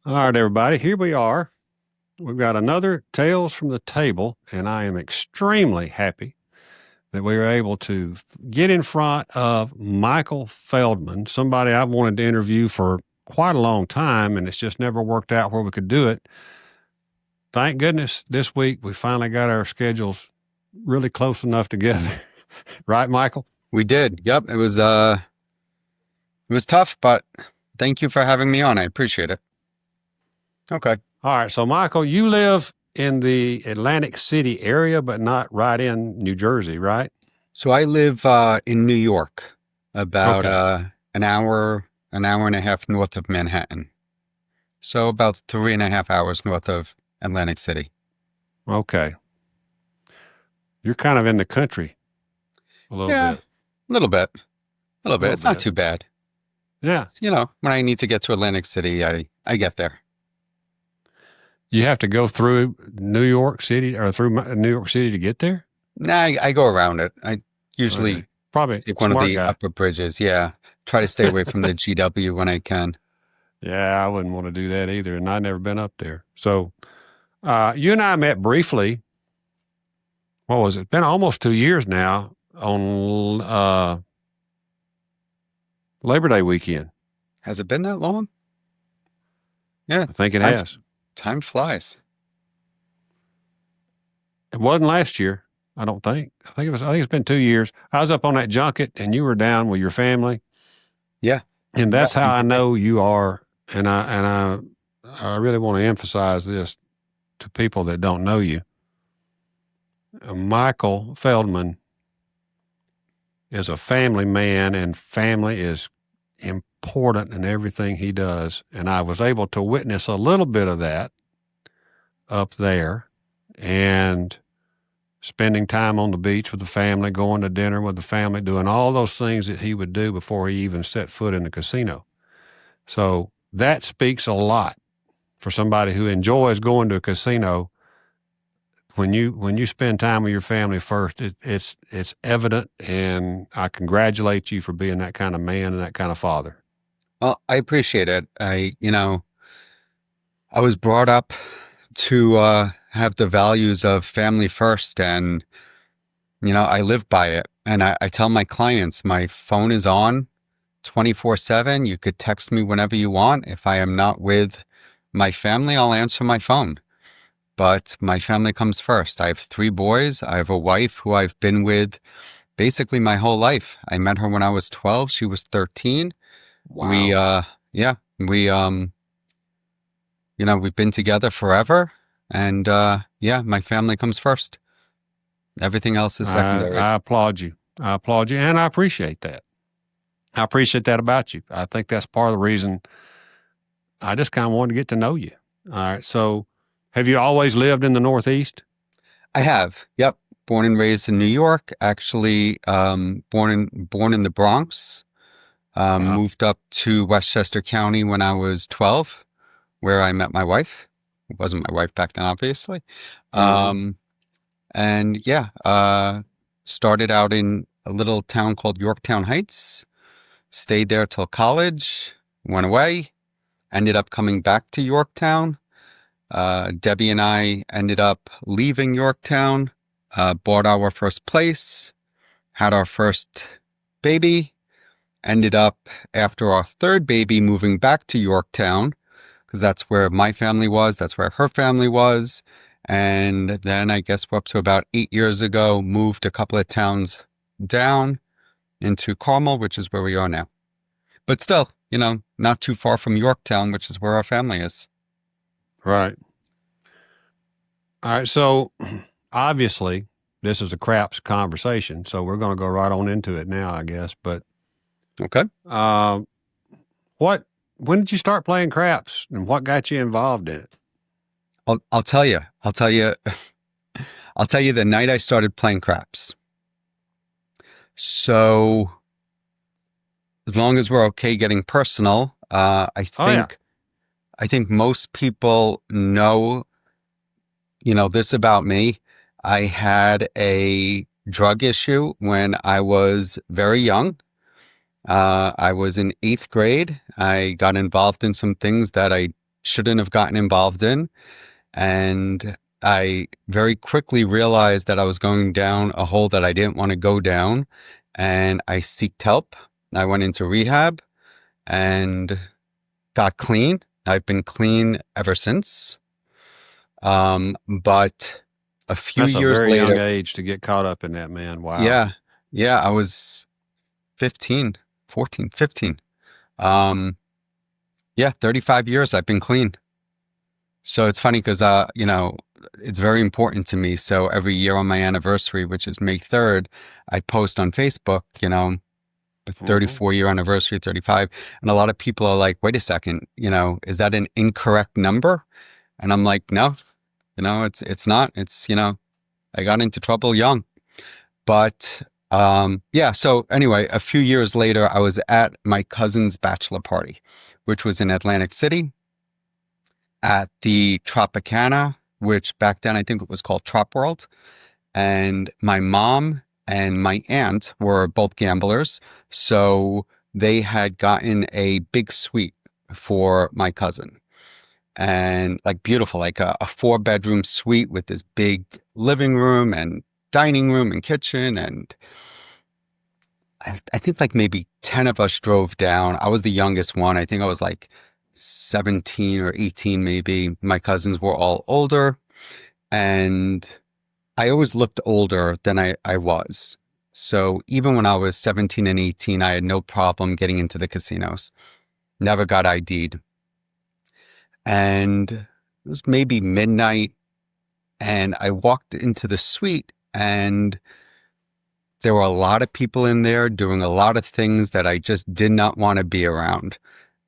All right, everybody, here we are. We've got another Tales from the Table, and I am extremely happy that we were able to get in front of Michael Feldman, somebody I've wanted to interview for quite a long time, and it's just never worked out where we could do it. Thank goodness this week we finally got our schedules really close enough together. Right, Michael? We did. Yep. It was tough, but thank you for having me on. I appreciate it. Okay. All right. So, Michael, you live in the Atlantic City area, but not right in New Jersey, right? So I live in New York, about Okay. an hour and a half north of Manhattan. So about 3.5 hours north of Atlantic City. Okay. You're kind of in the country a little Yeah, bit. a little bit. A little A bit. little It's not bit. too bad. Yeah. When I need to get to Atlantic City, I get there. You have to go through New York City or through New York City to get there? Nah, I go around it. I Okay. usually Probably take one of smart the guy. upper bridges. Yeah. Try to stay away from the GW when I can. Yeah, I wouldn't want to do that either. And I've never been up there. So you and I met briefly. What was it? It's been almost 2 years now on Labor Day weekend. Has it been that long? Yeah. I think it Time, has. time flies. It wasn't last year, I don't think. I think it's been 2 years. I was up on that junket and you were down with your family. Yeah. And Yeah. that's how I know you are. And I really want to emphasize this to people that don't know you. Michael Feldman is a family man, and family is important in everything he does. And I was able to witness a little bit of that up there, and spending time on the beach with the family, going to dinner with the family, doing all those things that he would do before he even set foot in the casino. So that speaks a lot for somebody who enjoys going to a casino. When you spend time with your family first, it's evident, and I congratulate you for being that kind of man and that kind of father. Well, I appreciate it. I was brought up to have the values of family first, and I live by it. And I tell my clients, my phone is on 24/7. You could text me whenever you want. If I am not with my family, I'll answer my phone. But my family comes first. I have 3 boys. I have a wife who I've been with basically my whole life. I met her when I was 12. She was 13. We, Wow. yeah, we, we've been together forever. And, yeah, my family comes first. Everything else is secondary. I applaud you. I applaud you, and I appreciate that. I appreciate that about you. I think that's part of the reason I just kind of wanted to get to know you. All right. So, have you always lived in the Northeast? I have. Yep. Born and raised in New York, actually, born in the Bronx. Wow. Moved up to Westchester County when I was 12, where I met my wife. It wasn't my wife back then, obviously. Mm-hmm. Um, and yeah, started out in a little town called Yorktown Heights, stayed there till college, went away, ended up coming back to Yorktown. Debbie and I ended up leaving Yorktown, bought our first place, had our first baby, ended up after our third baby moving back to Yorktown, because that's where my family was, that's where her family was. And then I guess we're up to about 8 years ago, moved a couple of towns down into Carmel, which is where we are now. But still, not too far from Yorktown, which is where our family is. Right. All right. So, obviously, this is a craps conversation, so we're going to go right on into it now, I guess. But Okay. uh, what? When did you start playing craps, and what got you involved in it? I'll tell you. I'll tell you. I'll tell you the night I started playing craps. So, as long as we're okay getting personal, Oh yeah. I think most people know, this about me. I had a drug issue when I was very young. I was in 8th grade. I got involved in some things that I shouldn't have gotten involved in. And I very quickly realized that I was going down a hole that I didn't want to go down. And I sought help. I went into rehab and got clean. I've been clean ever since. But a few That's a years very young later, age to get caught up in that, man. Wow. yeah, yeah, I was 15, 14, 15. Um, yeah, 35 years I've been clean. So it's funny because, it's very important to me. So every year on my anniversary, which is May 3rd, I post on Facebook, a Hmm. 34-year anniversary, 35. And a lot of people are like, wait a second, is that an incorrect number? And I'm like, no, it's not. It's, I got into trouble young. But yeah, so anyway, a few years later, I was at my cousin's bachelor party, which was in Atlantic City at the Tropicana, which back then I think it was called Trop World. And my mom and my aunt were both gamblers. So they had gotten a big suite for my cousin. And like beautiful, like a 4-bedroom suite with this big living room and dining room and kitchen. And I think like maybe 10 of us drove down. I was the youngest one. I think I was like 17 or 18, maybe. My cousins were all older. And I always looked older than I was. So even when I was 17 and 18, I had no problem getting into the casinos. Never got ID'd. And it was maybe midnight. And I walked into the suite and there were a lot of people in there doing a lot of things that I just did not want to be around.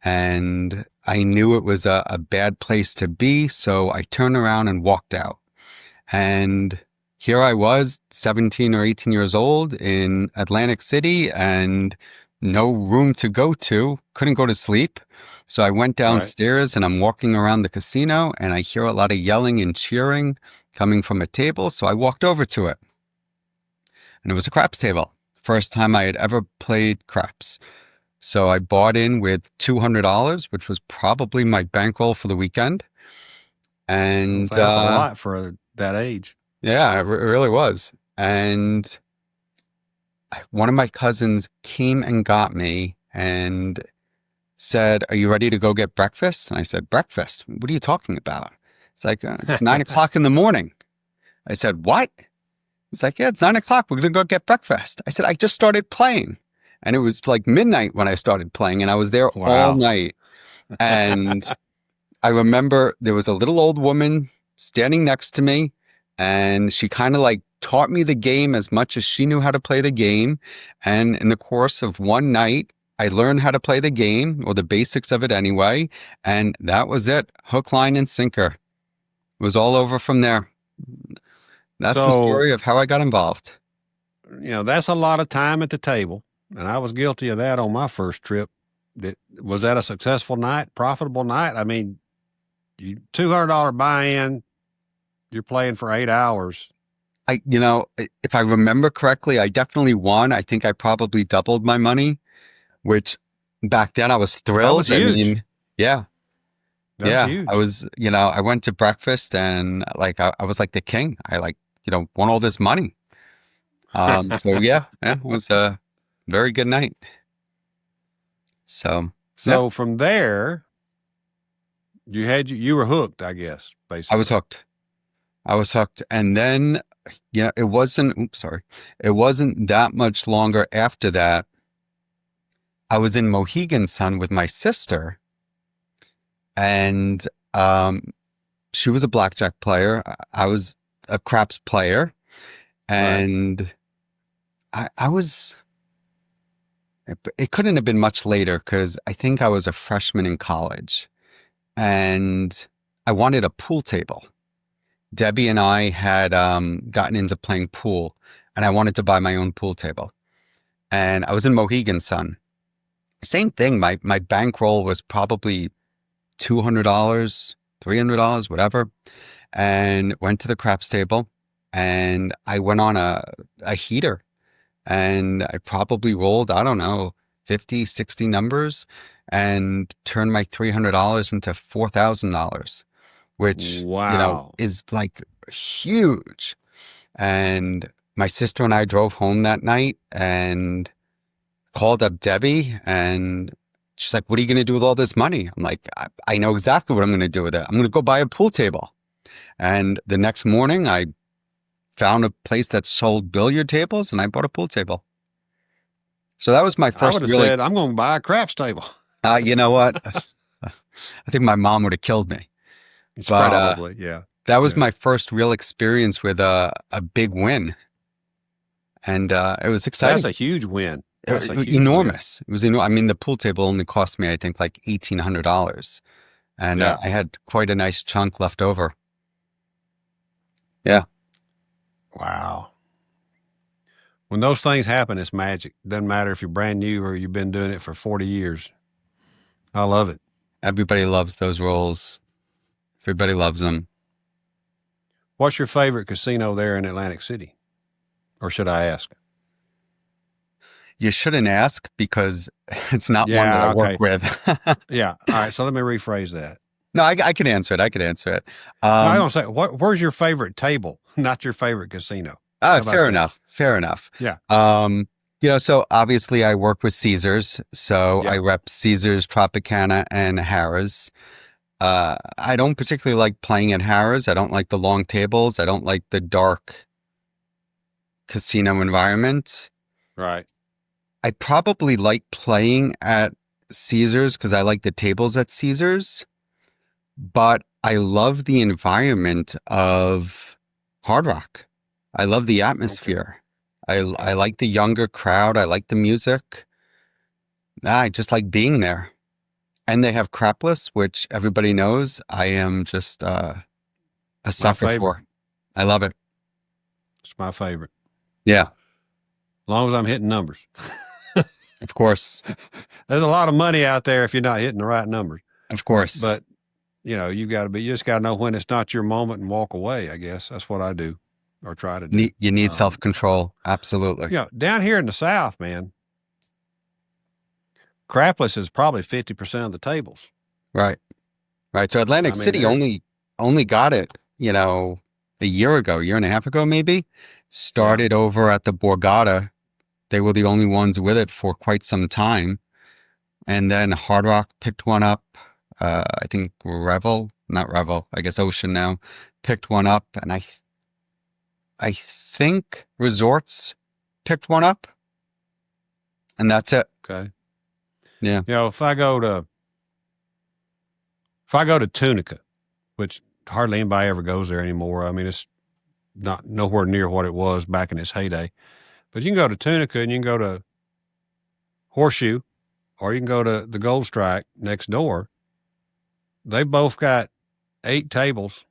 And I knew it was a bad place to be. So I turned around and walked out. And here I was, 17 or 18 years old in Atlantic City and no room to go to, couldn't go to sleep. So I went Right. downstairs and I'm walking around the casino and I hear a lot of yelling and cheering coming from a table. So I walked over to it and it was a craps table. First time I had ever played craps. So I bought in with $200, which was probably my bankroll for the weekend. Well, And that's a lot for that age. yeah, it really was. And one of my cousins came and got me and said, "Are you ready to go get breakfast?" And I said, "Breakfast? What are you talking about?" It's like, "It's 9 o'clock in the morning." I said, "What?" It's like, "Yeah, it's 9 o'clock. We're going to go get breakfast." I said, "I just started playing." And it was like midnight when I started playing and I was there all Wow. night. And I remember there was a little old woman standing next to me, and she kind of like taught me the game as much as she knew how to play the game. And in the course of one night, I learned how to play the game or the basics of it anyway. And that was it. Hook, line, and sinker. It was all over from there. That's the So, story of how I got involved. that's a lot of time at the table. And I was guilty of that on my first trip. Was that a successful night, profitable night? I mean, $200 buy-in, you're playing for 8 hours. If I remember correctly, I definitely won. I think I probably doubled my money, which back then I was That was thrilled. I huge. mean, yeah. That was Yeah, huge. I went to breakfast and like I was like the king. I like, won all this money. So yeah, it was a very good night. So yeah, So from there, you were hooked, I guess, I was basically. hooked. I was hooked. And then, it wasn't, oops, sorry. It wasn't that much longer after that. I was in Mohegan Sun with my sister and she was a blackjack player. I was a craps player Right. and I was. It couldn't have been much later because I think I was a freshman in college and I wanted a pool table. Debbie and I had gotten into playing pool and I wanted to buy my own pool table. And I was in Mohegan Sun. Same thing. My bankroll was probably $200, $300, whatever. And went to the craps table and I went on a heater and I probably rolled, I don't know, 50, 60 numbers and turned my $300 into $4,000, which, Wow. is like huge. And my sister and I drove home that night and called up Debbie, and she's like, "What are you going to do with all this money?" I'm like, I know exactly what I'm going to do with it. I'm going to go buy a pool table. And the next morning, I found a place that sold billiard tables, and I bought a pool table. So that was my I first would have really, said, I'm going to buy a craps table. you know what? I think my mom would have killed me. It's But probably, yeah. that was Yeah. my first real experience with a big win. And it was That's exciting. a huge win. That's a It was huge win. enormous. It was I mean, the pool table only cost me, I think, like $1,800. And Yeah. I had quite a nice chunk left over. Yeah. Wow. When those things happen, it's magic. Doesn't matter if you're brand new or you've been doing it for 40 years. I love it. Everybody loves those rolls. Everybody loves them. What's your favorite casino there in Atlantic City? Or should I ask? You shouldn't ask because it's not one that I Yeah. work Okay. with. Yeah. All right. So let me rephrase that. No, I can answer it. I can answer it. No, I don't say, where's your favorite table? Not your favorite casino. How about Fair that? enough. Fair enough. Yeah. So obviously I work with Caesars. So I Yep. rep Caesars, Tropicana, and Harrah's. I don't particularly like playing at Harrah's. I don't like the long tables. I don't like the dark casino environment. Right. I probably like playing at Caesars because I like the tables at Caesars, but I love the environment of Hard Rock. I love the Okay. atmosphere. I like the younger crowd. I like the music. I just like being there. And they have Crapless, which everybody knows I am just a My sucker favorite. for. I love it. It's my favorite. Yeah, As long as I'm hitting numbers. of course. There's a lot of money out there if you're not hitting the right numbers. Of course. But you just got to know when it's not your moment and walk away. I guess that's what I do or try to do. You need self-control. Absolutely. Down here in the South, man, Crapless is probably 50% of the tables. Right. Right. So Atlantic City only got it, a year and a half ago, maybe. Started over at the Borgata. They were the only ones with it for quite some time. And then Hard Rock picked one up. I think not Revel, I guess Ocean now, picked one up. And I think Resorts picked one up. And that's it. Okay. Yeah. If I go to Tunica, which hardly anybody ever goes there anymore. I mean, it's not nowhere near what it was back in its heyday. But you can go to Tunica and you can go to Horseshoe, or you can go to the Gold Strike next door. They both got 8 tables,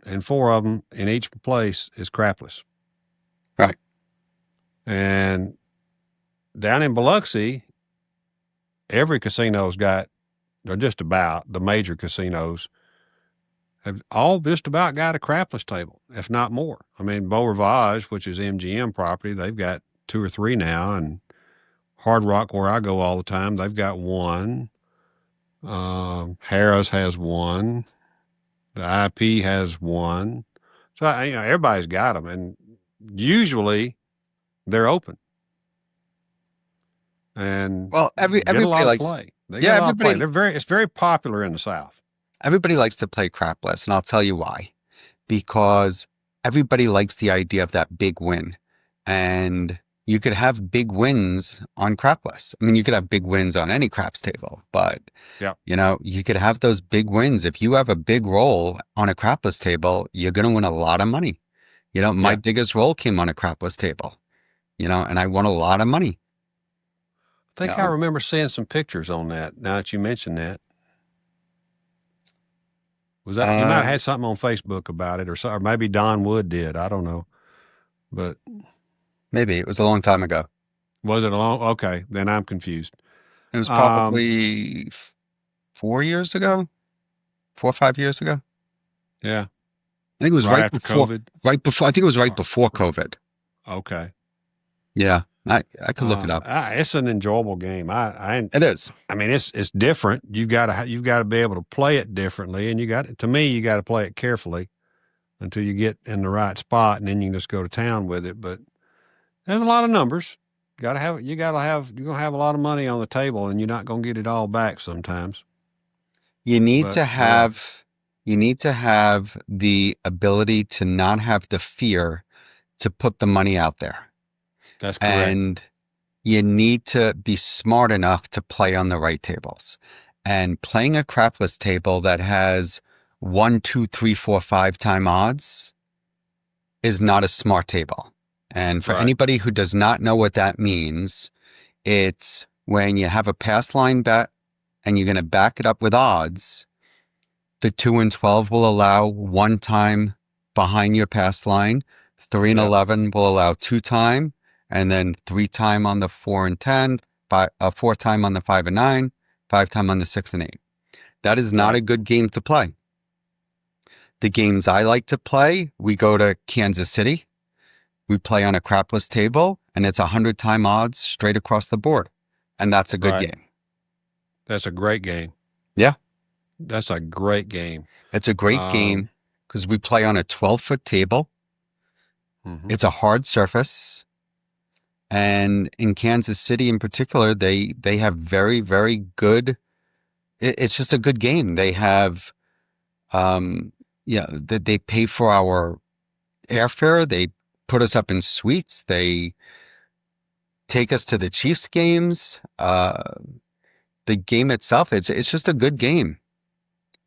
and 4 of them in each place is Crapless. Right. And down in Biloxi, every casino's got, or just about the major casinos, have all just about got a Crapless table, if not more. I mean, Beau Rivage, which is MGM property, they've got 2 or 3 now, and Hard Rock, where I go all the time, they've got 1. Harrah's has 1. The IP has 1. So everybody's got them, and usually they're open. And Well, get a lot of likes play. They get a lot of play. It's very popular in the South. Everybody likes to play Crapless, and I'll tell you why. Because everybody likes the idea of that big win. And you could have big wins on Crapless. I mean, you could have big wins on any craps table, but you could have those big wins. If you have a big roll on a Crapless table, you're going to win a lot of money. My biggest roll came on a Crapless table, and I won a lot of money. I think I remember seeing some pictures on that. Now that you mentioned that, was that you might have had something on Facebook about it, or maybe Don Wood did. I don't know, but maybe it was a long time ago. Was it a long? Okay, then I'm confused. It was probably 4 years ago, 4 or 5 years ago. Yeah, I think it was right after before COVID. Right before. I think it was right before COVID. Okay. Yeah. I could look it up. It's an enjoyable game. It is. I mean, it's different. You've got to be able to play it differently, and you got to play it carefully until you get in the right spot, and then you can just go to town with it. But there's a lot of numbers. You're gonna have a lot of money on the table, and you're not gonna get it all back sometimes. You need But to have the ability to not have the fear to put the money out there. that's correct. And you need to be smart enough to play on the right tables. And playing a crapless table that has 1, 2, 3, 4, 5 time odds is not a smart table. And for Right. anybody who does not know what that means, it's when you have a pass line bet and you're going to back it up with odds, the 2 and 12 will allow 1 time behind your pass line. 3 and Yep. 11 will allow 2 time, and then 3 time on the 4 and 10, 4 time on the 5 and 9, 5 time on the 6 and 8. That is not Right. a good game to play. The games I like to play, we go to Kansas City. We play on a crapless table, and it's 100 time odds straight across the board. And that's a good Right. game. That's a great game. Yeah. That's a great game. It's a great game because we play on a 12-foot table. Mhm. It's a hard surface. And in Kansas City in particular, they have very, very good, it's just a good game. They have, they pay for our airfare. They put us up in suites. They take us to the Chiefs games. The game itself, it's just a good game.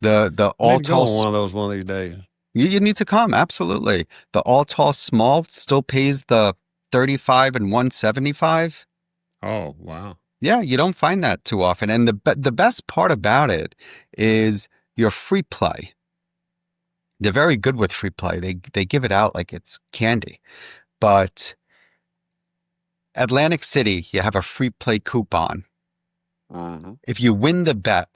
The I all need to go on tall, one of those one of these days. you need to come. Absolutely. The all tall small still pays the 35 and 175. Oh, wow. Yeah, you don't find that too often. And the best part about it is your free play. They're very good with free play. They give it out like it's candy. But Atlantic City, you have a free play coupon. Uh-huh. If you win the bet,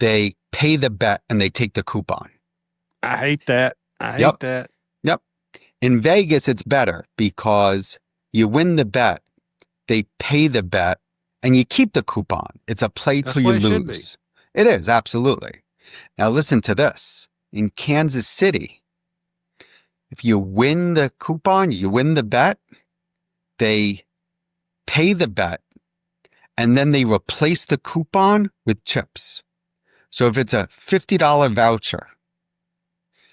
they pay the bet and they take the coupon. I hate that. I Yep. hate that. Yep. In Vegas, it's better because you win the bet, they pay the bet, and you keep the coupon. It's a play That's till you what it should be. lose. It is, absolutely. Now listen to this. In Kansas City, if you win the coupon, you win the bet, they pay the bet, and then they replace the coupon with chips. So if it's a $50 voucher,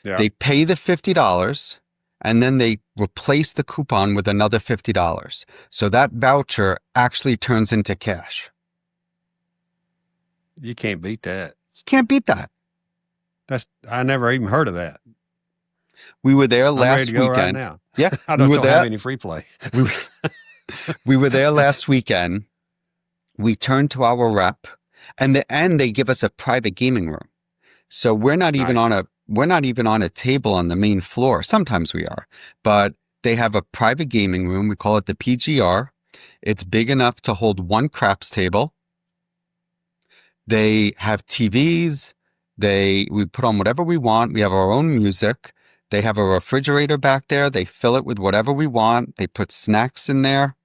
Yeah. they pay the $50 and then they replace the coupon with another $50. So that voucher actually turns into cash. You can't beat that. You can't beat that. I never even heard of that. We were there I'm ready last to go right weekend. now. Yeah, I we were don't have there. any free play. We were there last weekend. We turned to our rep, and they give us a private gaming room. So we're not even Nice. on a table on the main floor. Sometimes we are, but they have a private gaming room. We call it the PGR. It's big enough to hold 1 craps table. They have TVs. We put on whatever we want. We have our own music. They have a refrigerator back there. They fill it with whatever we want. They put snacks in there.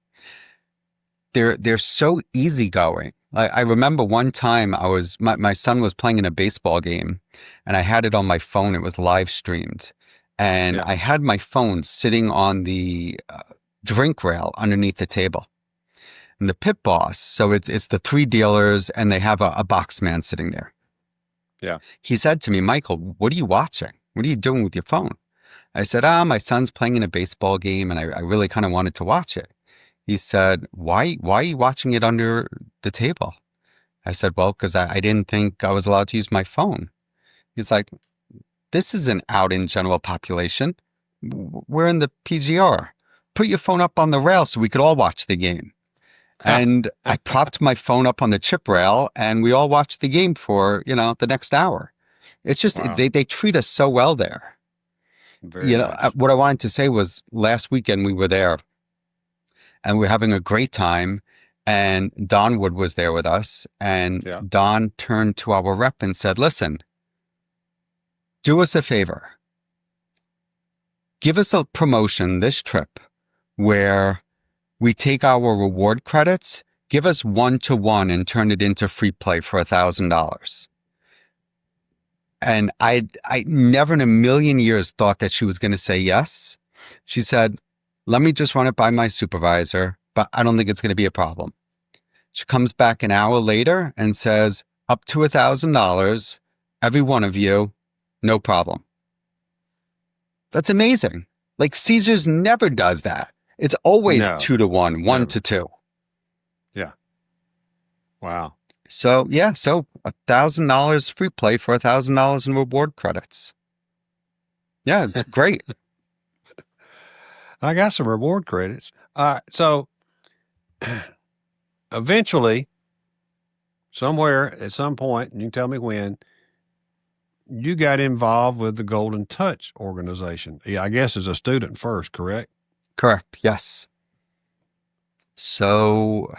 They're so easygoing. I remember one time my son was playing in a baseball game, and I had it on my phone. It was live streamed, and Yeah. I had my phone sitting on the drink rail underneath the table. And the pit boss, so it's the 3 dealers, and they have a box man sitting there. Yeah. He said to me, "Michael, what are you watching? What are you doing with your phone?" I said, my son's playing in a baseball game, and I really kind of wanted to watch it. He said, why are you watching it under the table? I said, well, because I didn't think I was allowed to use my phone. He's like, this isn't out in general population. We're in the PGR. Put your phone up on the rail so we could all watch the game. And I propped my phone up on the chip rail, and we all watched the game for, the next hour. It's just, Wow. they treat us so well there. Very much. What I wanted to say was last weekend we were there, and we were having a great time. And Don Wood was there with us. And Yeah. Don turned to our rep and said, listen, do us a favor. Give us a promotion this trip where We take our reward credits, give us 1-to-1 and turn it into free play for $1,000. And I never in a million years thought that she was going to say yes. She said, let me just run it by my supervisor, but I don't think it's going to be a problem. She comes back an hour later and says, up to $1,000, every one of you, no problem. That's amazing. Like Caesars never does that. It's always No, 2-to-1, never. 1-to-2. Yeah. Wow. So yeah, so $1,000 free play for $1,000 in reward credits. Yeah, it's great. I got some reward credits. So eventually, somewhere at some point, and you can tell me when, you got involved with the Golden Touch organization. Yeah, I guess as a student first, correct? Correct. Yes. So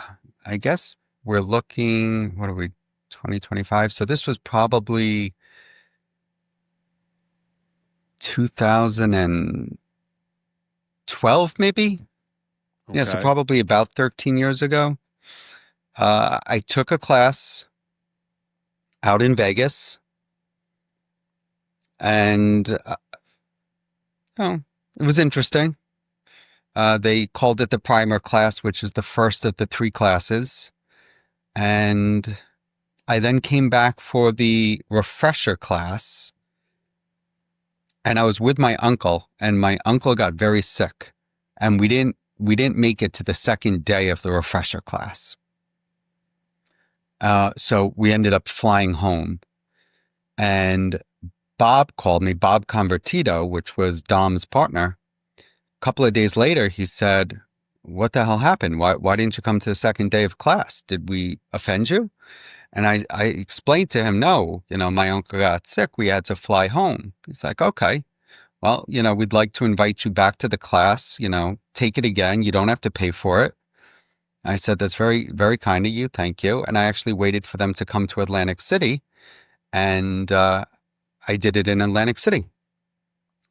I guess we're looking, what are we, 2025? So this was probably 2012, maybe? Yeah, so Okay. probably about 13 years ago. I took a class out in Vegas, and oh, it was interesting. They called it the primer class, which is the first of the 3 classes. And I then came back for the refresher class, and I was with my uncle, and my uncle got very sick, and we didn't make it to the second day of the refresher class. So we ended up flying home, and Bob called me, Bob Convertito, which was Dom's partner. A couple of days later, he said, what the hell happened? Why didn't you come to the second day of class? Did we offend you? And I explained to him, no, my uncle got sick. We had to fly home. He's like, okay, well, we'd like to invite you back to the class, take it again. You don't have to pay for it. I said, that's very, very kind of you. Thank you. And I actually waited for them to come to Atlantic City, and I did it in Atlantic City.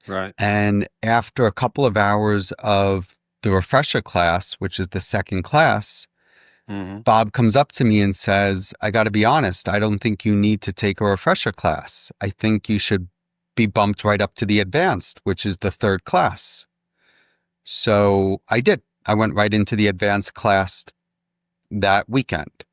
Right. And after a couple of hours of the refresher class, which is the second class, Mm-hmm. Bob comes up to me and says, I got to be honest, I don't think you need to take a refresher class. I think you should be bumped right up to the advanced, which is the 3rd class. So I did. I went right into the advanced class that weekend.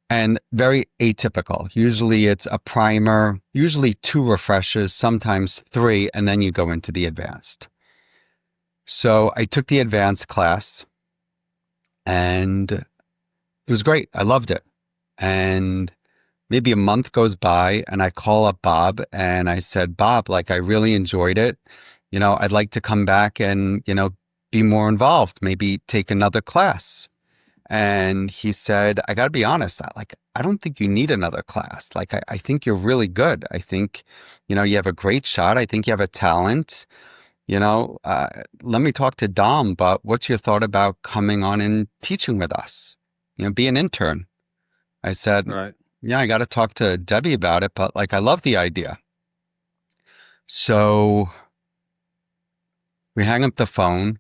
And very atypical. Usually it's a primer, usually 2 refreshers, sometimes 3, and then you go into the advanced. So I took the advanced class, and it was great. I loved it. And maybe a month goes by, and I call up Bob, and I said, Bob, like, I really enjoyed it. I'd like to come back and, be more involved, maybe take another class. And he said, I got to be honest, I don't think you need another class. Like, I think you're really good. I think, you have a great shot. I think you have a talent. Let me talk to Dom, but what's your thought about coming on and teaching with us? Be an intern. I said, Right. yeah, I got to talk to Debbie about it, but I love the idea. So we hang up the phone.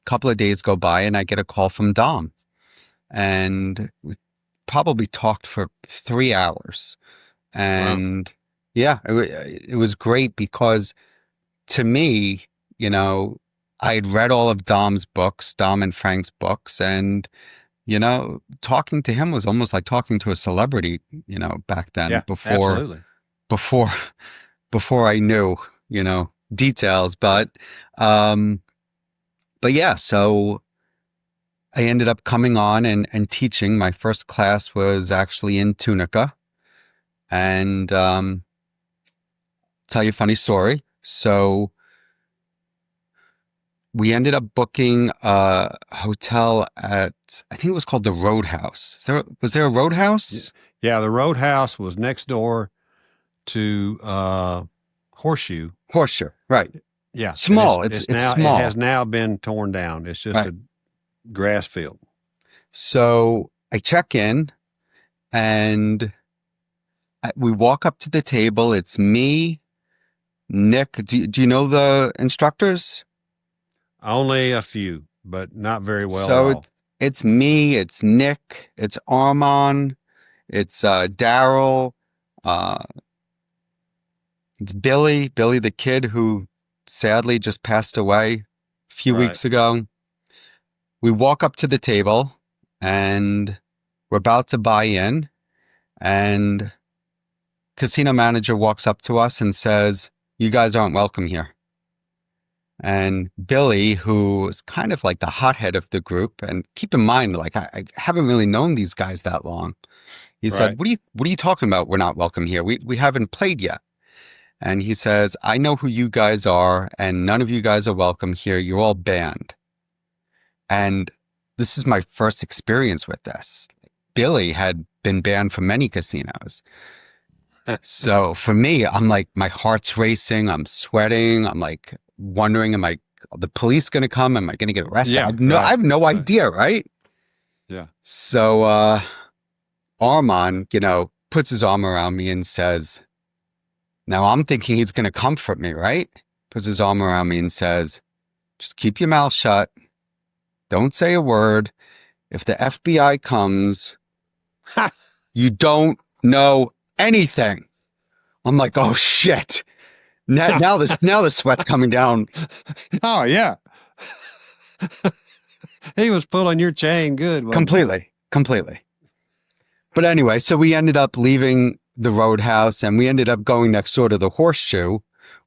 A couple of days go by, and I get a call from Dom. And we probably talked for 3 hours. And wow. Yeah, it was great because to me, I had read all of Dom's books, Dom and Frank's books, and, talking to him was almost like talking to a celebrity, back then, Yeah, absolutely. before I knew, details. But yeah, so I ended up coming on and teaching. My first class was actually in Tunica. And tell you a funny story. So we ended up booking a hotel at, I think it was called the Roadhouse. Was there a Roadhouse? Yeah, the Roadhouse was next door to Horseshoe. Horseshoe, right. Yeah. Small. It's It's now, small. it has now been torn down. It's just right. a grass field. So I check in, and we walk up to the table. It's me, Nick. Do you know the instructors? Only a few. but not very well at So all. it's me, it's Nick, it's Armand, it's Daryl, uh, it's Billy the kid who sadly just passed away a few Right. weeks ago. We walk up to the table and we're about to buy in, and casino manager walks up to us and says, "You guys aren't welcome here." And Billy, who is kind of like the hothead of the group, and keep in mind, like I haven't really known these guys that long. He said, Right. "What are you talking about? We're not welcome here. We haven't played yet." And he says, "I know who you guys are, and none of you guys are welcome here. You're all banned." And this is my first experience with this. Billy had been banned from many casinos. So for me, I'm like, my heart's racing. I'm sweating. I'm like wondering, am I, are the police going to come? Am I going to get arrested? Yeah. I Right. have no Right. idea, right? Yeah. So, Armand, puts his arm around me and says, now I'm thinking he's going to comfort me, right? Puts his arm around me and says, just keep your mouth shut. Don't say a word. If the FBI comes, you don't know anything. I'm like, oh shit. Now the sweat's coming down Oh yeah. He was pulling your chain good, wasn't he? completely. But anyway, so we ended up leaving the Roadhouse and we ended up going next door to the Horseshoe,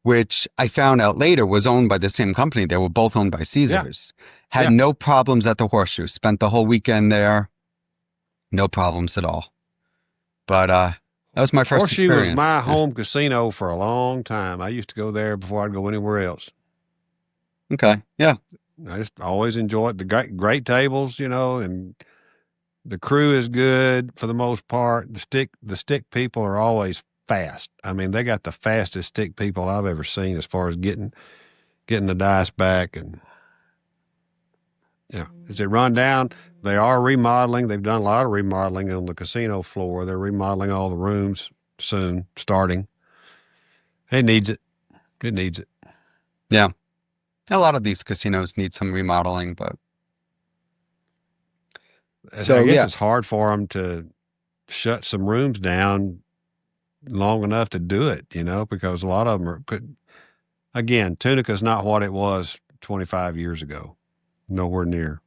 which I found out later was owned by the same company. They were both owned by Yeah. Caesars. Had Yeah. no problems at the Horseshoe. Spent the whole weekend there. No problems at all. But that was my first Horseshoe was experience. my Yeah. home casino for a long time. I used to go there before I'd go anywhere else. Okay. Yeah. I just always enjoyed the great tables, and the crew is good for the most part. The stick people are always fast. I mean, they got the fastest stick people I've ever seen as far as getting the dice back. And as they run down, they are remodeling. They've done a lot of remodeling on the casino floor. They're remodeling all the rooms soon, starting. It needs it. It needs it. Yeah. A lot of these casinos need some remodeling, but I so guess yeah. it's hard for them to shut some rooms down long enough to do it, because a lot of them again, Tunica's not what it was 25 years ago. Nowhere near.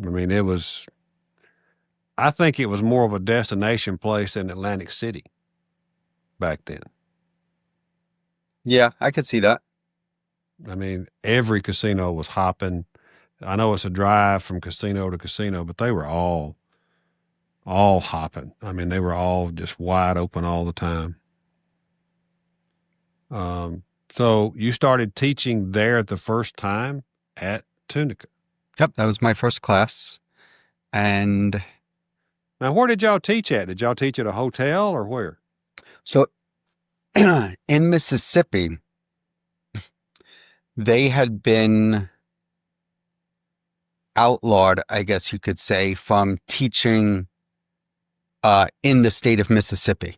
I mean, I think it was more of a destination place than Atlantic City back then. Yeah, I could see that. I mean, every casino was hopping. I know it's a drive from casino to casino, but they were all hopping. I mean, they were all just wide open all the time. Um, so you started teaching there the first time at Tunica. Yep, that was my first class. And Now, where did y'all teach at? Did y'all teach at a hotel or where? so in Mississippi, they had been outlawed, I guess you could say, from teaching in the state of Mississippi. Oh,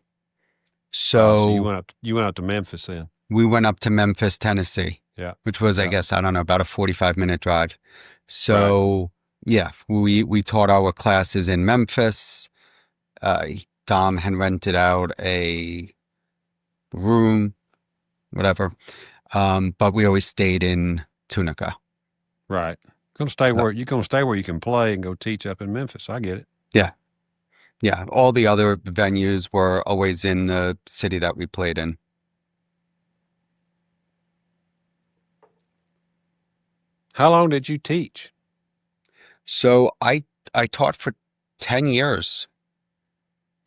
so So you went up to Memphis then. we went up to Memphis, Tennessee, Yeah. which was, I Yeah. guess, I don't know, about a 45-minute drive. Right. So yeah, we taught our classes in Memphis. Dom had rented out a room, whatever. But we always stayed in Tunica. Right. So You're gonna stay where you can play and go teach up in Memphis. I get it. yeah, yeah. All the other venues were always in the city that we played in. How long did you teach? So I taught for 10 years.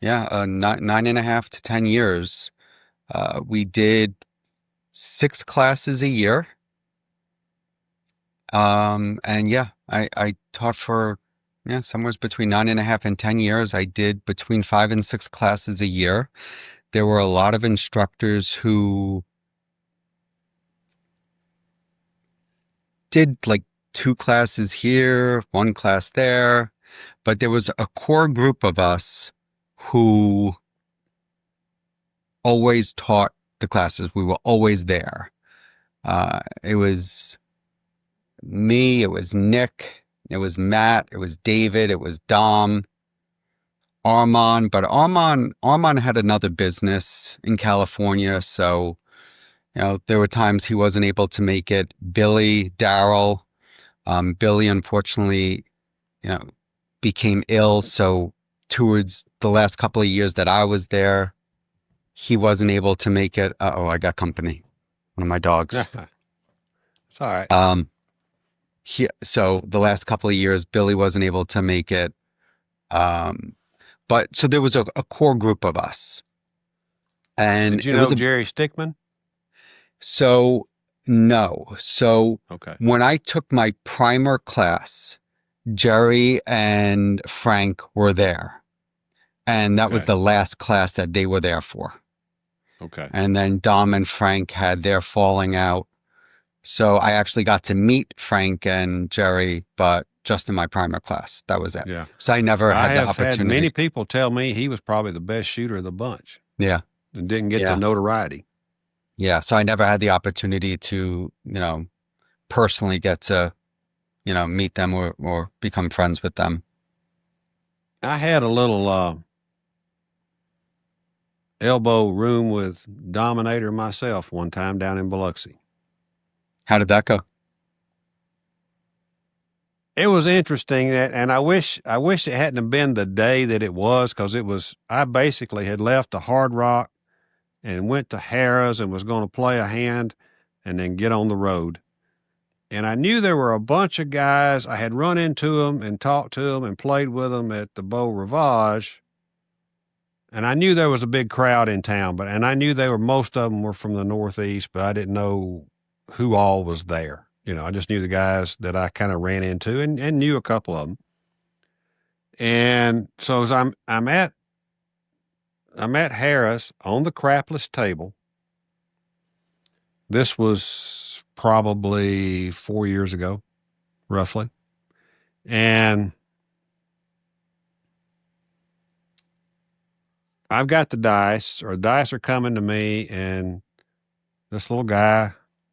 Yeah, 9.5 to 10 years. We did 6 classes a year. And yeah, I taught for somewhere between 9.5 and 10 years. I did between 5 and 6 classes a year. There were a lot of instructors who did like 2 classes here, 1 class there, but there was a core group of us who always taught the classes. We were always there. It was me, it was Nick, it was Matt, it was David, it was Dom, Armand. But Armand had another business in California, so there were times he wasn't able to make it. Billy, Daryl, Billy unfortunately, you know, became ill, so towards the last couple of years that I was there, he wasn't able to make it. Uh-oh, I got company. One of my dogs. It's all right. So the last couple of years, Billy wasn't able to make it. But so there was a core group of us. And Did you it know was Jerry Stickman? so no. So Okay. when I took my primer class, Jerry and Frank were there. And that was Okay. the last class that they were there for. Okay. And then Dom and Frank had their falling out. So I actually got to meet Frank and Jerry, but just in my primer class. That was it. Yeah. So I never I had the have had many opportunity. people tell me he was probably the best shooter of the bunch Yeah. and didn't get the Yeah. notoriety. Yeah. So I never had the opportunity to, personally get to, meet them or become friends with them. I had a little elbow room with Dominator myself one time down in Biloxi. How did that go? It was interesting and I wish it hadn't have been the day that it was, because I basically had left the Hard Rock and went to Harrah's and was going to play a hand and then get on the road. And I knew there were a bunch of guys. I had run into them and talked to them and played with them at the Beau Rivage. And I knew there was a big crowd in town, and I knew most of them were from the Northeast, but I didn't know who all was there. I just knew the guys that I kind of ran into and knew a couple of them. And so as I'm at Harris on the Crapless table. This was probably 4 years ago, roughly. And I've got the dice are coming to me, and this little guy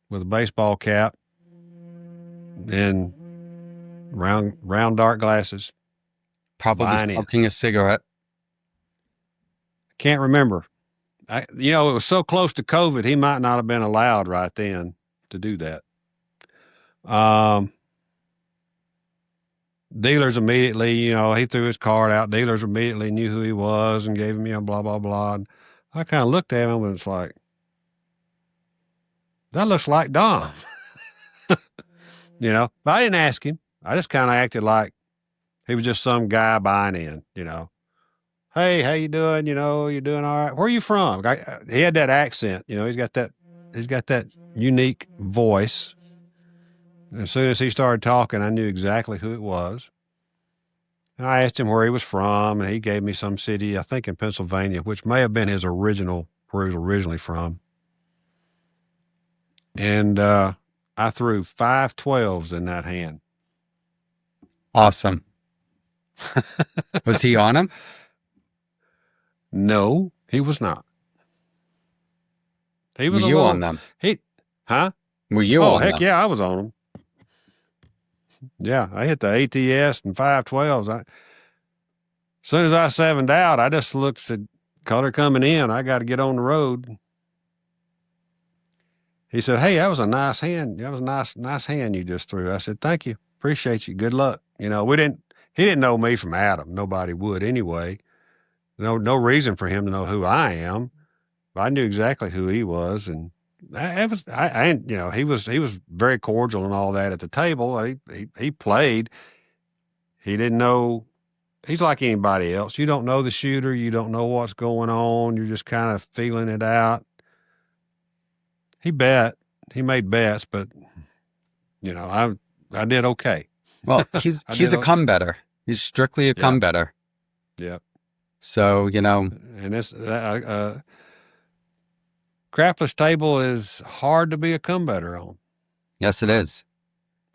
with a baseball cap and round dark glasses. Probably Buying in. smoking a cigarette. Can't remember. It was so close to COVID, he might not have been allowed right then to do that. Dealers immediately, he threw his card out. Dealers immediately knew who he was and gave him, blah, blah, blah. And I kind of looked at him and it's like, that looks like Dom, but I didn't ask him. I just kind of acted like he was just some guy buying in, Hey, how you doing? You doing all right? Where are you from? He had that accent, he's got that unique voice. As soon as he started talking, I knew exactly who it was. And I asked him where he was from, and he gave me some city, I think in Pennsylvania, which may have been where he was originally from. And I threw 5 12s in that hand. Awesome. Was he on him? No, he was not. He was Were you on them? Huh? Were you Oh, on heck them? yeah, I was on him. Yeah, I hit the ATS and 5 12s. As soon as I 7'd out, I just looked and said, color coming in. I got to get on the road. He said, hey, that was a nice hand. That was a nice hand you just threw. I said, thank you. Appreciate you. Good luck. He didn't know me from Adam. Nobody would anyway. No reason for him to know who I am. But I knew exactly who he was. And he was very cordial and all that at the table. He played. He didn't know. He's like anybody else. You don't know the shooter. You don't know what's going on. You're just kind of feeling it out. He made bets, but I did okay. Well, he's a come better. He's strictly a come better. Yeah. So, and this Crapless table is hard to be a come better on. Yes, it is.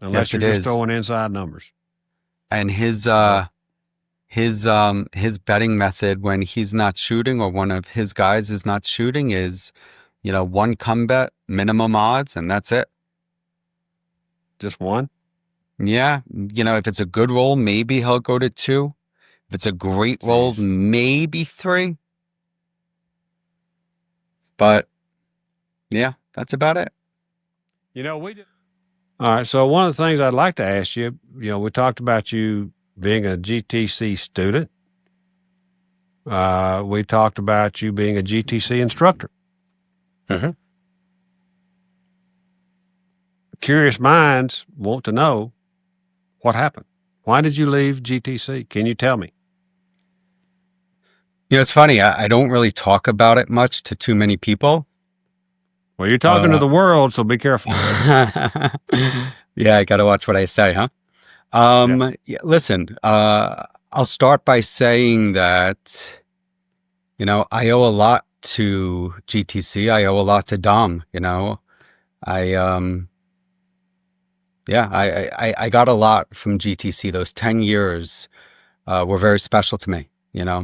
Unless you're just throwing inside numbers. And his betting method when he's not shooting or one of his guys is not shooting is, one come bet, minimum odds, and that's it. Just one? Yeah. If it's a good role, maybe he'll go to 2. If it's a great role, Jeez. maybe 3. But yeah, that's about it. We did. All right. So one of the things I'd like to ask you, we talked about you being a GTC student. We talked about you being a GTC instructor. Mhm. Curious minds want to know what happened. Why did you leave GTC? Can you tell me? It's funny. I don't really talk about it much to too many people. Well, you're talking to Uh, the world, so be careful. yeah, I got to watch what I say, huh? Yeah. Yeah, listen, I'll start by saying that, I owe a lot to GTC. I owe a lot to Dom, I, yeah, I got a lot from GTC. Those 10 years, were very special to me, Uh,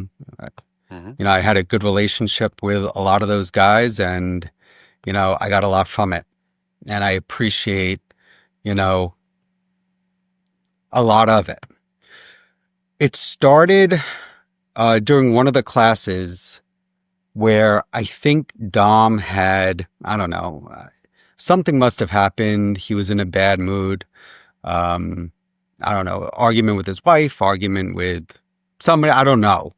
Hmm. I had a good relationship with a lot of those guys and, I got a lot from it. And I appreciate, you know, a lot of it. It started during one of the classes where I think Dom had, I don't know, something must have happened. He was in a bad mood. Um, I don't know, argument with his wife, argument with somebody, I don't know.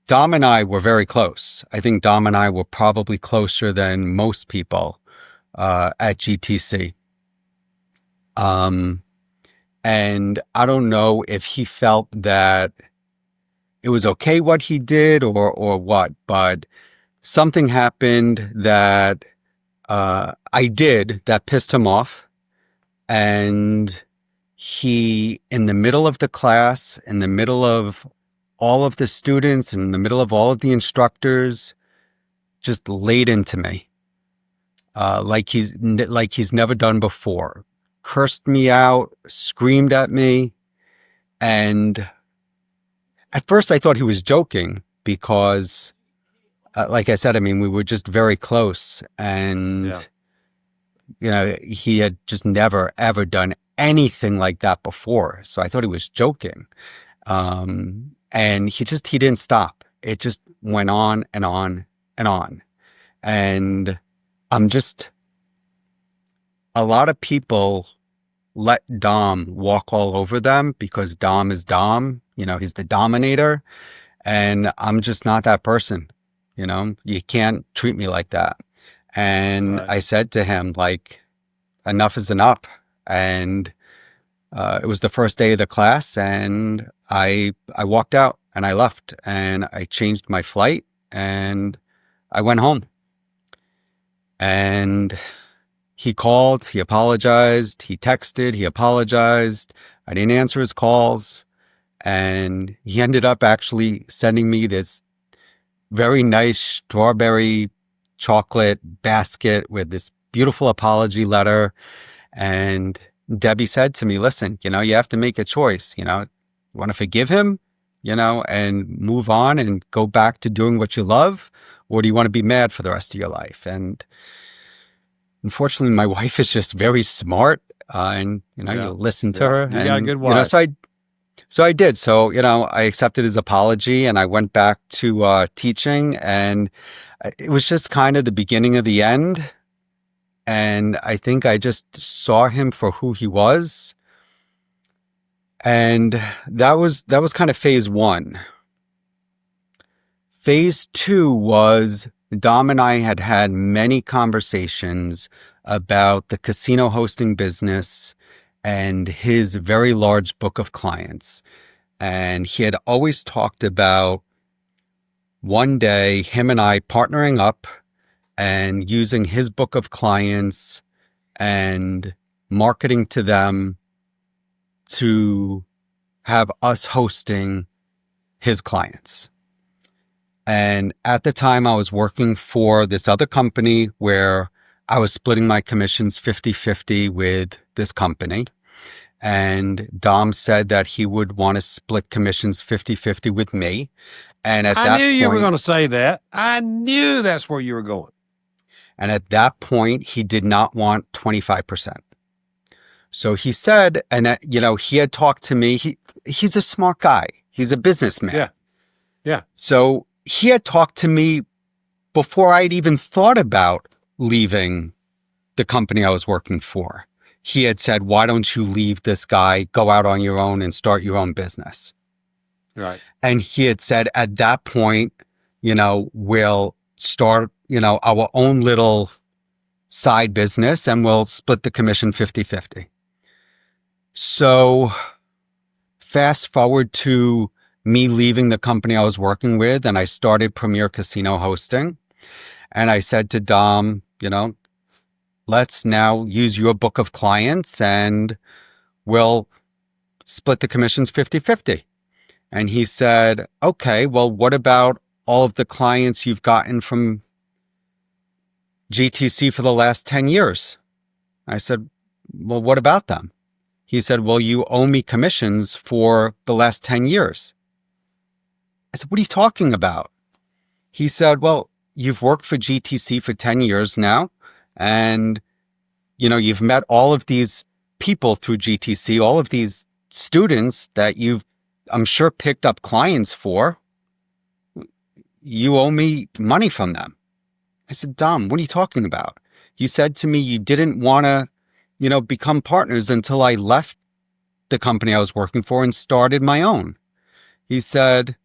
Dom and I were very close. I think Dom and I were probably closer than most people at GTC. Um, and I don't know if he felt that it was okay what he did or what, but something happened that I did that pissed him off. And he, in the middle of the class, in the middle of all of the students, in the middle of all of the instructors, just laid into me, like he's never done before. Cursed me out, screamed at me, and at first I thought he was joking because, like I said, I mean, we were just very close, and Yeah. he had just never ever done anything like that before. So I thought he was joking. And he didn't stop. It just went on and on and on. And I'm just, a lot of people let Dom walk all over them because Dom is Dom, he's the dominator. And I'm just not that person. You can't treat me like that. And Right. I said to him, like, enough is enough. And it was the first day of the class, and I walked out and I left and I changed my flight and I went home. And he called, he apologized, he texted, he apologized. I didn't answer his calls, and he ended up actually sending me this very nice strawberry chocolate basket with this beautiful apology letter. And Debbie said to me, listen, you have to make a choice. You want to forgive him, and move on and go back to doing what you love? Or do you want to be mad for the rest of your life? And unfortunately, my wife is just very smart. And, you Yeah. listen to Yeah. her. You got a And, good wife. so I did. So, I accepted his apology and I went back to teaching. And it was just kind of the beginning of the end. And I think I just saw him for who he was. And that was kind of phase 1. Phase 2 was Dom and I had had many conversations about the casino hosting business and his very large book of clients. And he had always talked about one day him and I partnering up and using his book of clients and marketing to them to have us hosting his clients. And at the time I was working for this other company where I was splitting my commissions 50-50 with this company. And Dom said that he would want to split commissions 50-50 with me. And at I that knew you were point, going to say that. I knew that's where you were going. he did not want 25%. So he said, and he had talked to me. He's a smart guy. He's a businessman. Yeah. Yeah. So he had talked to me before I'd even thought about leaving the company I was working for. He had said, why don't you leave this guy, go out on your own and start your own business? Right. And he had said, at that point, we'll start, our own little side business and we'll split the commission 50-50. So fast forward to me leaving the company I was working with, and I started Premier Casino Hosting. And I said to Dom, let's now use your book of clients and we'll split the commissions 50-50. And he said, okay, well, what about all of the clients you've gotten from GTC for the last 10 years? I said, well, what about them? He said, well, you owe me commissions for the last 10 years. I said, what are you talking about? He said, well, you've worked for GTC for 10 years now, and, you've met all of these people through GTC, all of these students that you've, I'm sure, picked up clients for. You owe me money from them. I said, Dom, what are you talking about? You said to me you didn't want to, become partners until I left the company I was working for and started my own. He said,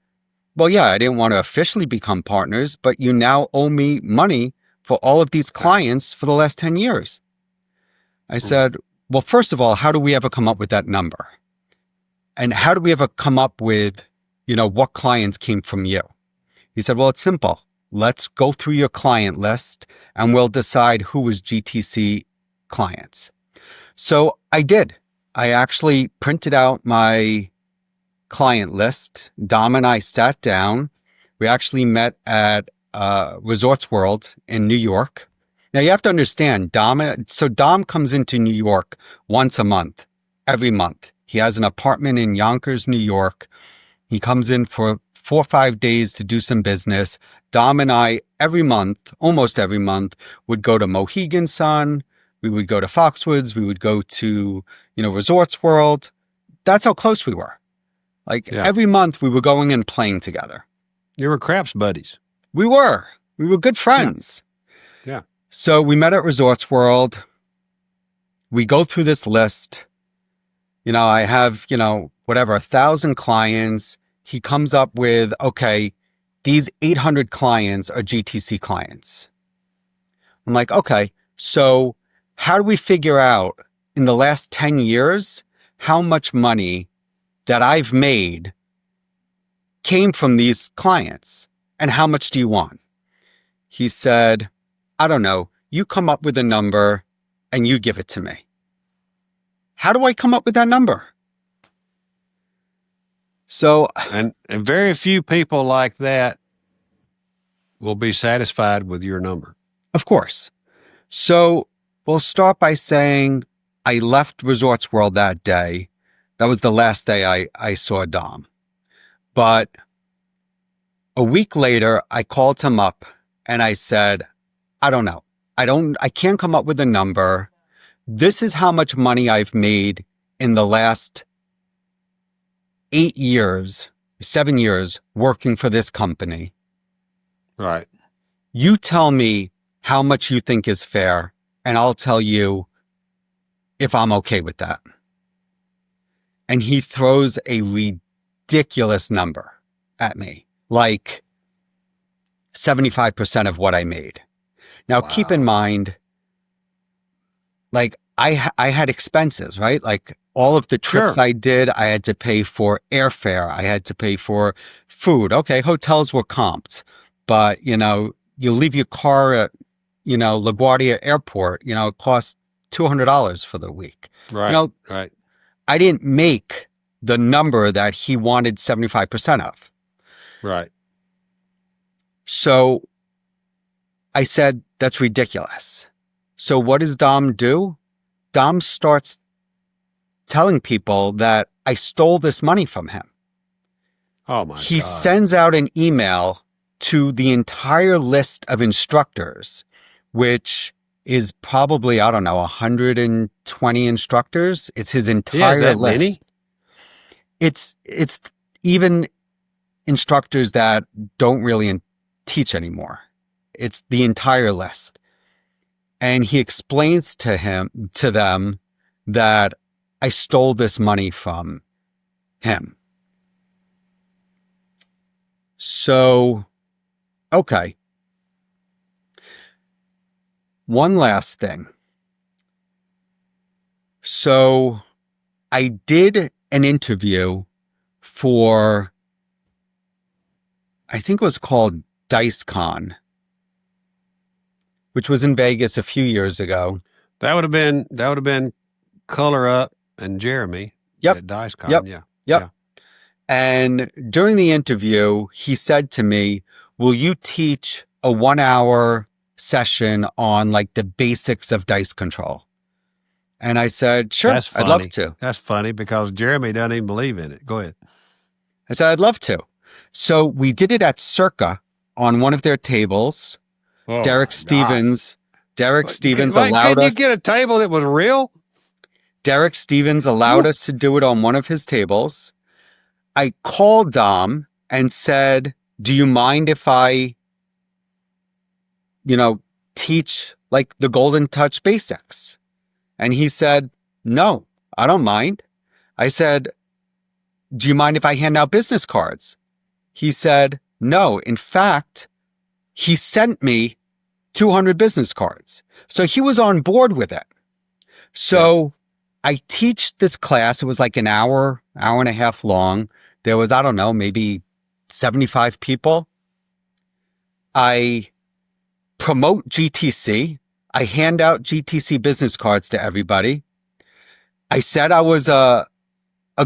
well, yeah, I didn't want to officially become partners, but you now owe me money for all of these clients for the last 10 years. I said, well, first of all, how do we ever come up with that number? And how do we ever come up with, what clients came from you? He said, well, it's simple. Let's go through your client list and we'll decide who was GTC clients. So I did. I actually printed out my client list. Dom and I sat down. We actually met at Resorts World in New York. Now you have to understand, Dom comes into New York once a month, every month. He has an apartment in Yonkers, New York. He comes in for 4 or 5 days to do some business. Dom and I, every month, almost every month, would go to Mohegan Sun. We would go to Foxwoods. We would go to, Resorts World. That's how close we were. Every month we were going and playing together. You were craps buddies. We were good friends. Yeah. So we met at Resorts World. We go through this list. I have, 1,000 clients. He comes up with, okay, these 800 clients are GTC clients. I'm like, okay, so how do we figure out in the last 10 years how much money that I've made came from these clients, and how much do you want? He said, I don't know. You come up with a number and you give it to me. How do I come up with that number? So, and very few people like that will be satisfied with your number. Of course. So we'll start by saying I left Resorts World that day. That was the last day I saw Dom. But a week later, I called him up and I said, I don't know. I can't come up with a number. This is how much money I've made in the last 7 years working for this company. Right. You tell me how much you think is fair, and I'll tell you if I'm okay with that. And he throws a ridiculous number at me, like 75% of what I made. Now, Wow. Keep in mind, I had expenses, right? All of the trips Sure. I did, I had to pay for airfare. I had to pay for food. Okay, hotels were comped, but, you leave your car at, LaGuardia Airport, it costs $200 for the week. Right. Right. I didn't make the number that he wanted 75% of. Right. So I said, that's ridiculous. So what does Dom do? Dom starts telling people that I stole this money from him. Oh my God. He sends out an email to the entire list of instructors, which is probably, I don't know, 120 instructors. It's his He has entire that many? list. It's even instructors that don't really teach anymore. It's the entire list. And he explains to them that I stole this money from him. So, okay. One last thing. So I did an interview for, I think it was called DiceCon, which was in Vegas a few years ago. That would have been Color Up and Jeremy Yep. at DiceCon. Yep. Yeah. Yep. Yeah. And during the interview, he said to me, will you teach a 1 hour session on like the basics of dice control? And I said, sure, That's I'd love funny. to. That's funny because Jeremy doesn't even believe in it. Go ahead. I said, I'd love to. So we did it at Circa on one of their tables. Oh Derek my God. Stevens Wait, allowed couldn't you us. get a table that was real? Derek Stevens allowed Woo. us to do it on one of his tables. I called Dom and said, do you mind if I, teach like the Golden Touch basics? And he said, no, I don't mind. I said, do you mind if I hand out business cards? He said, no. In fact, he sent me 200 business cards. So he was on board with it. So I teach this class. It was like an hour and a half long. There was, I don't know, maybe 75 people. I promote GTC. I hand out GTC business cards to everybody. I said I was a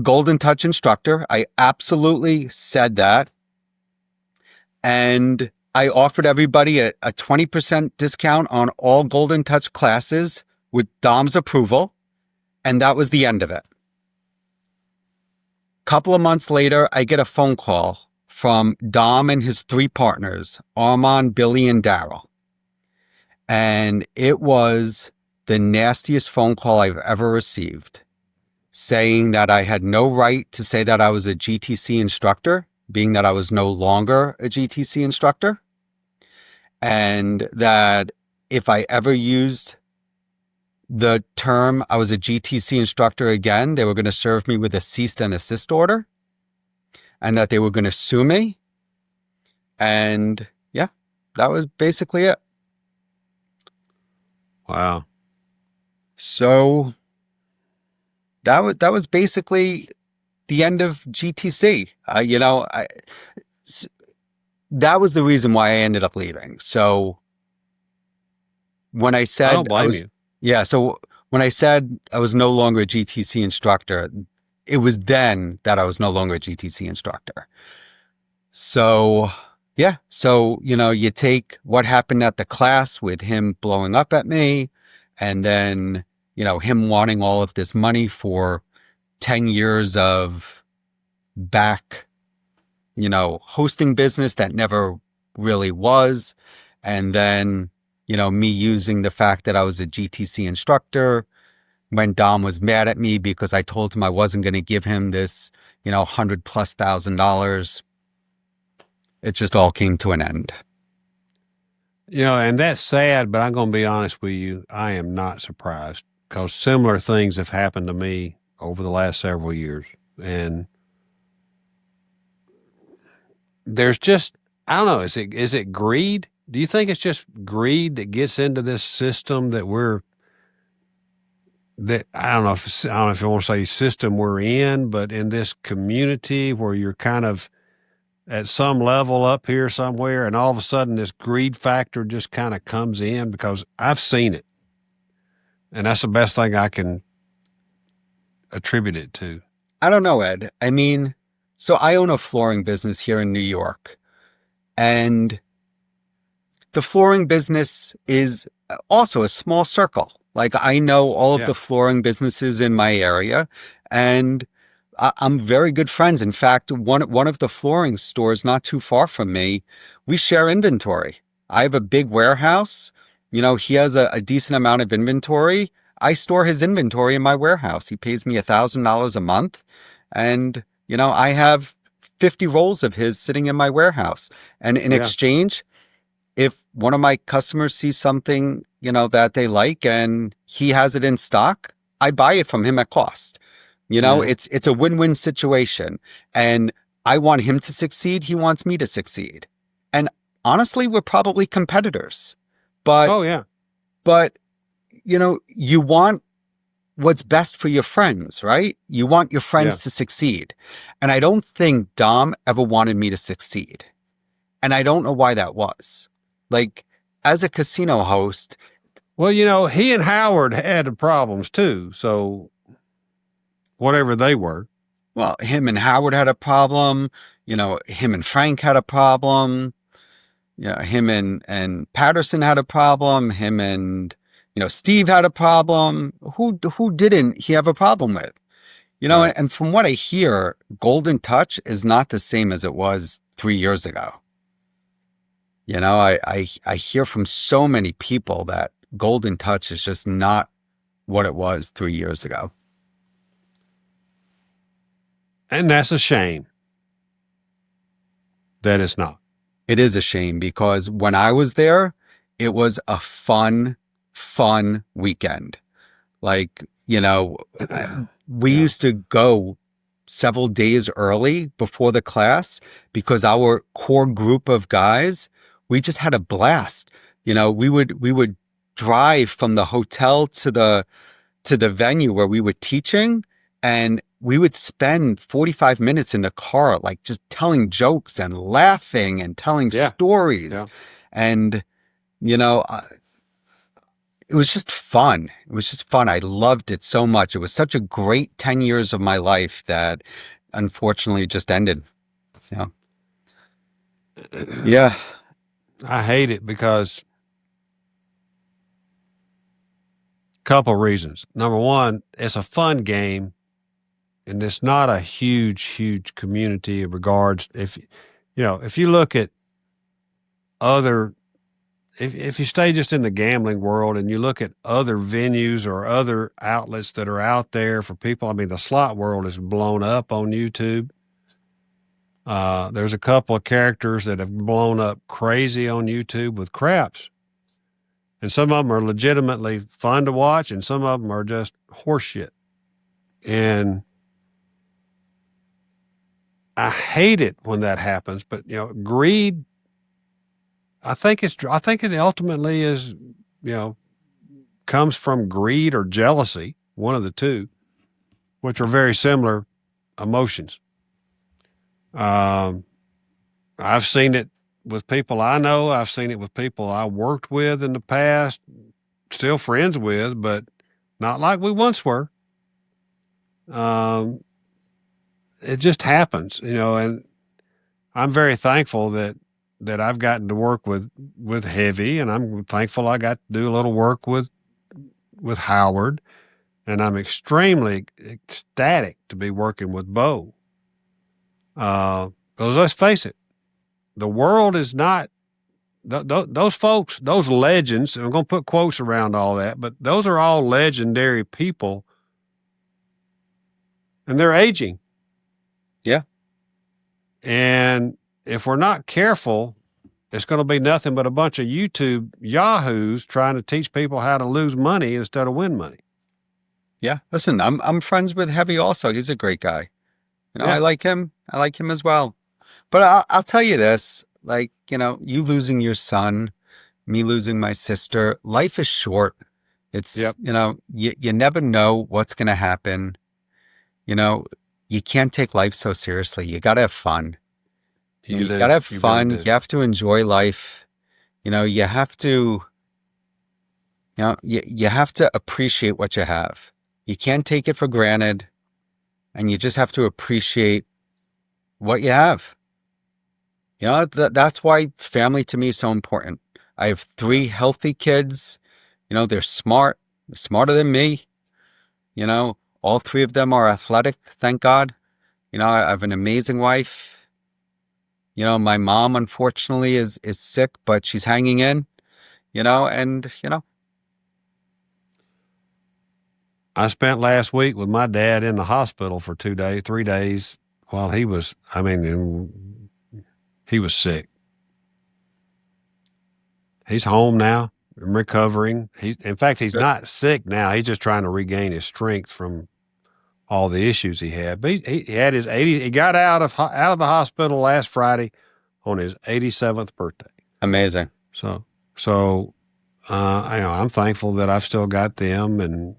Golden Touch instructor. I absolutely said that. And I offered everybody a 20% discount on all Golden Touch classes with Dom's approval. And that was the end of it. Couple of months later, I get a phone call from Dom and his 3 partners, Armand, Billy, and Daryl. And it was the nastiest phone call I've ever received, saying that I had no right to say that I was a GTC instructor, being that I was no longer a GTC instructor, and that if I ever used the term I was a GTC instructor again, they were going to serve me with a cease and desist order, and that they were going to sue me. And yeah, that was basically it. Wow. So that was basically the end of GTC. That was the reason why I ended up leaving. So when I said I don't blame you. yeah, so when I said I was no longer a GTC instructor, it was then that I was no longer a GTC instructor. So yeah, so you take what happened at the class with him blowing up at me, and then him wanting all of this money for 10 years of back hosting business that never really was. And then, me using the fact that I was a GTC instructor when Dom was mad at me because I told him I wasn't going to give him this, $100,000+. It just all came to an end. And that's sad, but I'm going to be honest with you. I am not surprised because similar things have happened to me over the last several years. And there's just, I don't know, is it greed? Do you think it's just greed that gets into this system that I don't know if you want to say system we're in, but in this community where you're kind of at some level up here somewhere, and all of a sudden this greed factor just kind of comes in, because I've seen it, and that's the best thing I can attribute it to. I don't know, Ed. I mean, so I own a flooring business here in New York, and the flooring business is also a small circle. Like, I know all of the flooring businesses in my area, and I'm very good friends. In fact, one of the flooring stores not too far from me, we share inventory. I have a big warehouse. He has a decent amount of inventory. I store his inventory in my warehouse. He pays me $1,000 a month. And, I have 50 rolls of his sitting in my warehouse. And in Yeah. exchange, if one of my customers sees something, that they like and he has it in stock, I buy it from him at cost. Hmm. It's a win-win situation. And I want him to succeed. He wants me to succeed. And honestly, we're probably competitors. But Oh, yeah. but you want what's best for your friends, right? You want your Yeah. friends to succeed. And I don't think Dom ever wanted me to succeed. And I don't know why that was. Like, as a casino host, Well, he and Howard had the problems too. So whatever they were. well, him and Howard had a problem. Him and Frank had a problem. Him and Patterson had a problem. Him and, Steve had a problem. Who didn't he have a problem with? Right. And from what I hear, Golden Touch is not the same as it was 3 years ago. I hear from so many people that Golden Touch is just not what it was 3 years ago. And that's a shame that it's not. It is a shame because when I was there, it was a fun weekend. Like, we Yeah. used to go several days early before the class because our core group of guys, we just had a blast. We would drive from the hotel to the venue where we were teaching, and we would spend 45 minutes in the car, like just telling jokes and laughing and telling Yeah. stories. Yeah. And, you know, uh, it was just fun. It was just fun. I loved it so much. It was such a great 10 years of my life that unfortunately just ended. Yeah. Yeah. I hate it because couple reasons. Number one, it's a fun game and it's not a huge community in regards if you look at other if you stay just in the gambling world and you look at other venues or other outlets that are out there for people, I mean, the slot world is blown up on YouTube. There's a couple of characters that have blown up crazy on YouTube with craps. And some of them are legitimately fun to watch, and some of them are just horseshit. And I hate it when that happens. But greed. I think it ultimately is, comes from greed or jealousy, one of the two, which are very similar emotions. Um, I've seen it with people I know. I've seen it with people I worked with in the past, still friends with, but not like we once were. Um, it just happens, and I'm very thankful that I've gotten to work with Heavy, and I'm thankful I got to do a little work with Howard, and I'm extremely ecstatic to be working with Bo. Because let's face it, the world is not those folks, those legends. And I'm going to put quotes around all that, but those are all legendary people, and they're aging. Yeah. And if we're not careful, it's going to be nothing but a bunch of YouTube yahoos trying to teach people how to lose money instead of win money. Yeah. Listen, I'm friends with Heavy also. He's a great guy. I Yeah. like him. I like him as well. But I'll tell you this, like, you losing your son, me losing my sister, life is short. It's, Yep. you never know what's going to happen. You know, you can't take life so seriously. You got to have fun. You You got to do. have You really fun. do. You have to enjoy life. You have to, you have to appreciate what you have. You can't take it for granted, and you just have to appreciate what you have. That's why family to me is so important. I have Yeah. three healthy kids. They're smart, smarter than me. All three of them are athletic, thank God. I have an amazing wife. My mom unfortunately is sick, but she's hanging in. and I spent last week with my dad in the hospital for 2 days, 3 days while he was, he was sick. He's home now, recovering. In fact, he's good. not sick now. He's just trying to regain his strength from all the issues he had. But he had his 80. He got out of the hospital last Friday on his 87th birthday. Amazing. So, I'm thankful that I've still got them, and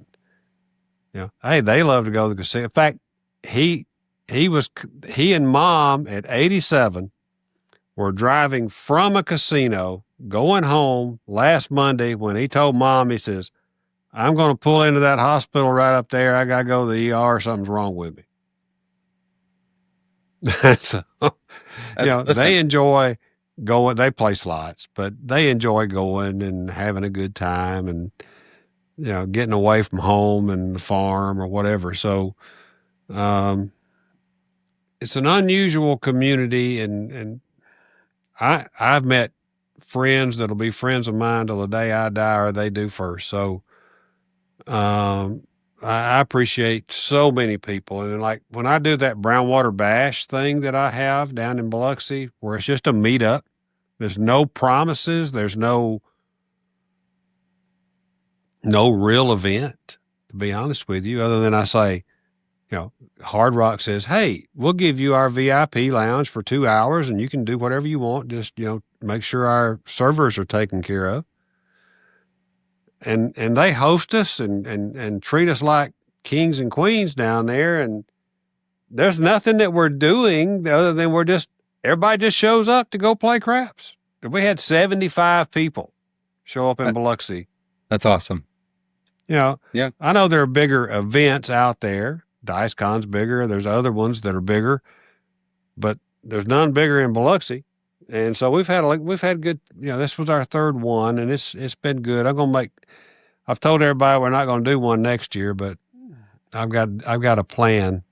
hey, they love to go to the casino. In fact, he and Mom at 87 were driving from a casino going home last Monday when he told Mom, he says, I'm going to pull into that hospital right up there. I got to go to the ER. Something's wrong with me. So, Listen, they enjoy going. They play slots, but they enjoy going and having a good time and, getting away from home and the farm or whatever. So, it's an unusual community, and I've met friends that'll be friends of mine till the day I die or they do first. So, I appreciate so many people. And like when I do that Brownwater Bash thing that I have down in Biloxi, where it's just a meetup, there's no promises, there's no real event, to be honest with you, other than I say, Hard Rock says, hey, we'll give you our VIP lounge for 2 hours and you can do whatever you want. Just, make sure our servers are taken care of. And they host us and treat us like kings and queens down there. And there's nothing that we're doing other than everybody just shows up to go play craps. We had 75 people show up in Biloxi. That's awesome. Yeah. I know there are bigger events out there. DiceCon's bigger. There's other ones that are bigger, but there's none bigger in Biloxi. And so we've had good, this was our third one and it's been good. I've told everybody we're not going to do one next year, but I've got a plan.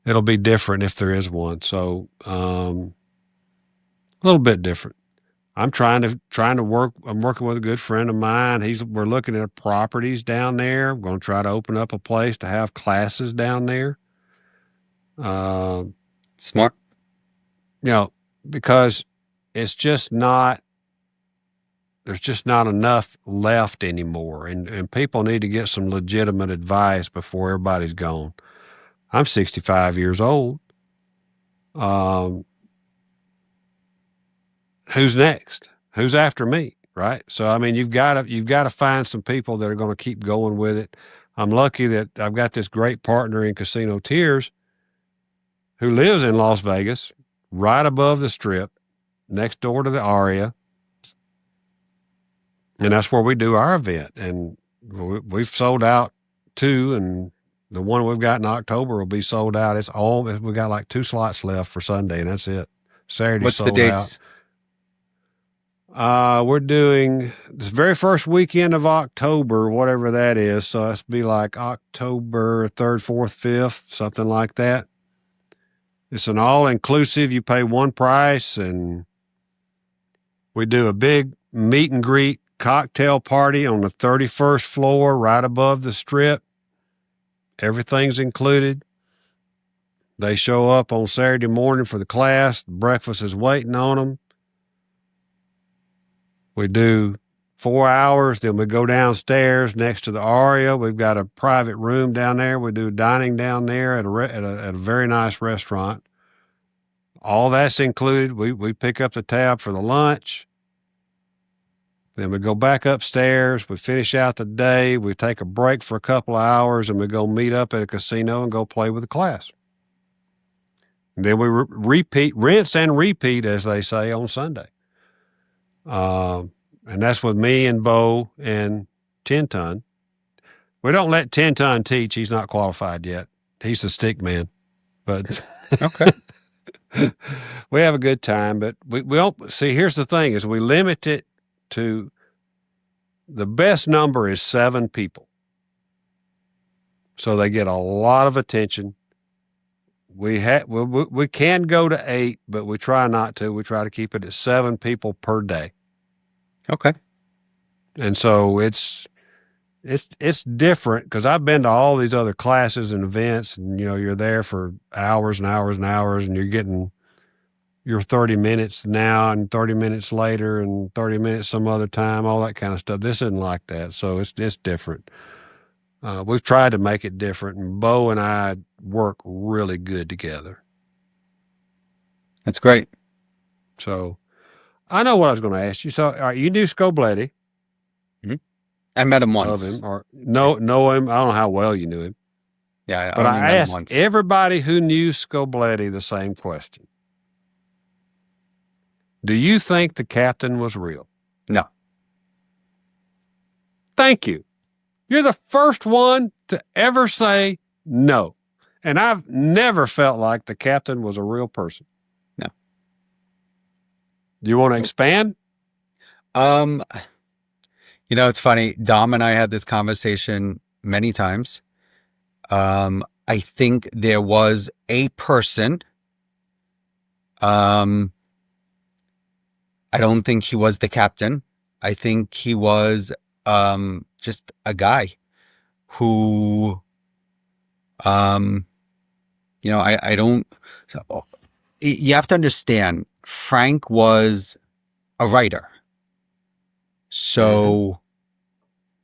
It'll be different if there is one. So, a little bit different. I'm trying to work. I'm working with a good friend of mine. We're looking at properties down there. We're going to try to open up a place to have classes down there. Smart. Because it's just not, there's just not enough left anymore. And people need to get some legitimate advice before everybody's gone. I'm 65 years old. Who's next? Who's after me? Right. So, you've got to find some people that are going to keep going with it. I'm lucky that I've got this great partner in Casino Tiers who lives in Las Vegas, right above the Strip, next door to the Aria. And that's where we do our event. And we've sold out 2, and the one we've got in October will be sold out. We got like 2 slots left for Sunday, and that's it. Saturday What's sold the dates? We're doing this very first weekend of October, whatever that is. So it's be like October 3rd, 4th, 5th, something like that. It's an all-inclusive. You pay one price, and we do a big meet and greet cocktail party on the 31st floor right above the Strip. Everything's included. They show up on Saturday morning for the class. Breakfast is waiting on them. We do 4 hours. Then we go downstairs next to the Aria. We've got a private room down there. We do dining down there at a very nice restaurant. All that's included. We pick up the tab for the lunch. Then we go back upstairs. We finish out the day. We take a break for a couple of hours, and we go meet up at a casino and go play with the class. And then we rinse and repeat, as they say, on Sunday. And that's with me and Bo and 10 Ton. We don't let 10 Ton teach. He's not qualified yet. He's the stick man. But Okay. we have a good time. But we don't see. Here's the thing: is we limit it to the best number is 7 people, so they get a lot of attention. We can go to 8, but we try not to. We try to keep it at 7 people per day. Okay. And so it's different because I've been to all these other classes and events, and you're there for hours and hours and hours, and you're getting your 30 minutes now and 30 minutes later and 30 minutes some other time, all that kind of stuff. This isn't like that, so it's different. We've tried to make it different, and Bo and I work really good together. That's great. So I know what I was going to ask you. So, all right, you knew Scobletti, Mhm. I met him love once. him, or Yeah, know him. I don't know how well you knew him, yeah, I but only I met him asked once. everybody who knew Scobletti the same question. Do you think the captain was real? No, Thank you. You're the first one to ever say no. And I've never felt like the captain was a real person. no. Do you want to Nope. expand? Um, it's funny. Dom and I had this conversation many times. I think there was a person. Um, I don't think he was the captain. I think he was just a guy who I don't so, you have to understand Frank was a writer. Mm-hmm. So,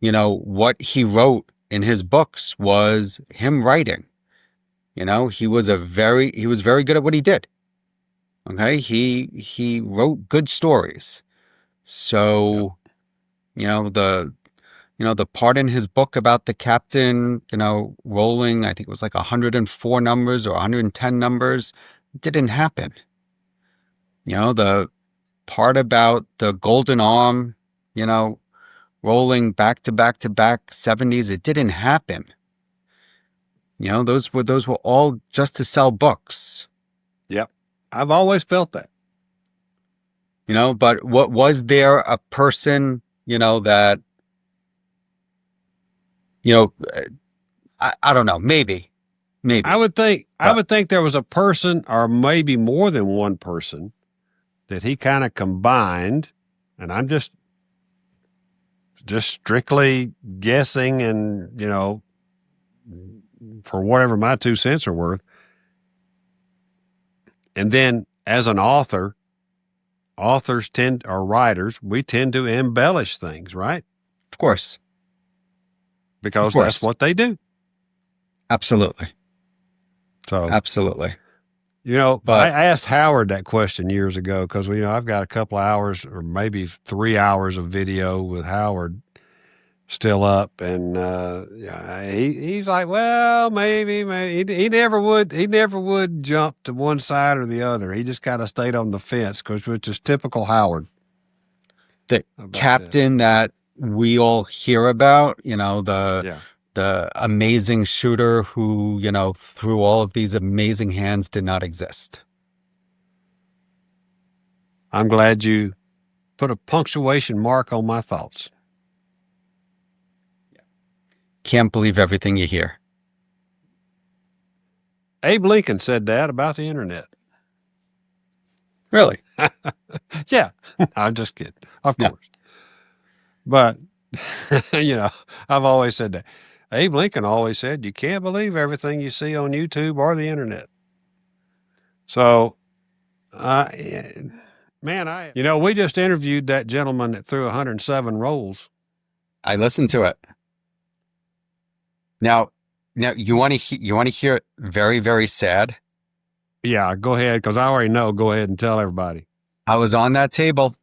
what he wrote in his books was him writing. He was very good at what he did. Okay? He wrote good stories. Yep. So, the the part in his book about the captain, rolling, I think it was like 104 numbers or 110 numbers, didn't happen. The part about the golden arm, you know, rolling back to back to back 70s, it didn't happen. Those were all just to sell books. Yep. I've always felt that. But what was there a person, that, you know, I don't know, I maybe, would think I but would think there was a person or maybe more than one person that he kind of combined, and I'm just strictly guessing and, for whatever my 2 cents are worth. And then as an author, authors tend or writers, we tend to embellish things, right? of course, of Because that's course, what they do. absolutely, So, absolutely. I But asked Howard that question years ago because I've got a couple of hours or maybe 3 hours of video with Howard still up, and yeah, he's like, well, maybe he never would jump to one side or the other. He just kind of stayed on the fence, which is typical Howard the about that. captain that we all hear about, Yeah, the amazing shooter who, through all of these amazing hands did not exist. I'm glad you put a punctuation mark on my thoughts. Can't believe everything you hear. Abe Lincoln said that about the internet. Really? Yeah, I'm just kidding, of No. course. But I've always said that. Abe Lincoln always said, "You can't believe everything you see on YouTube or the internet." So, yeah, man, we just interviewed that gentleman that threw 107 rolls. I listened to it. Now, you want to hear it very, very sad? Yeah, go ahead, because I already know. Go ahead and tell everybody. I was on that table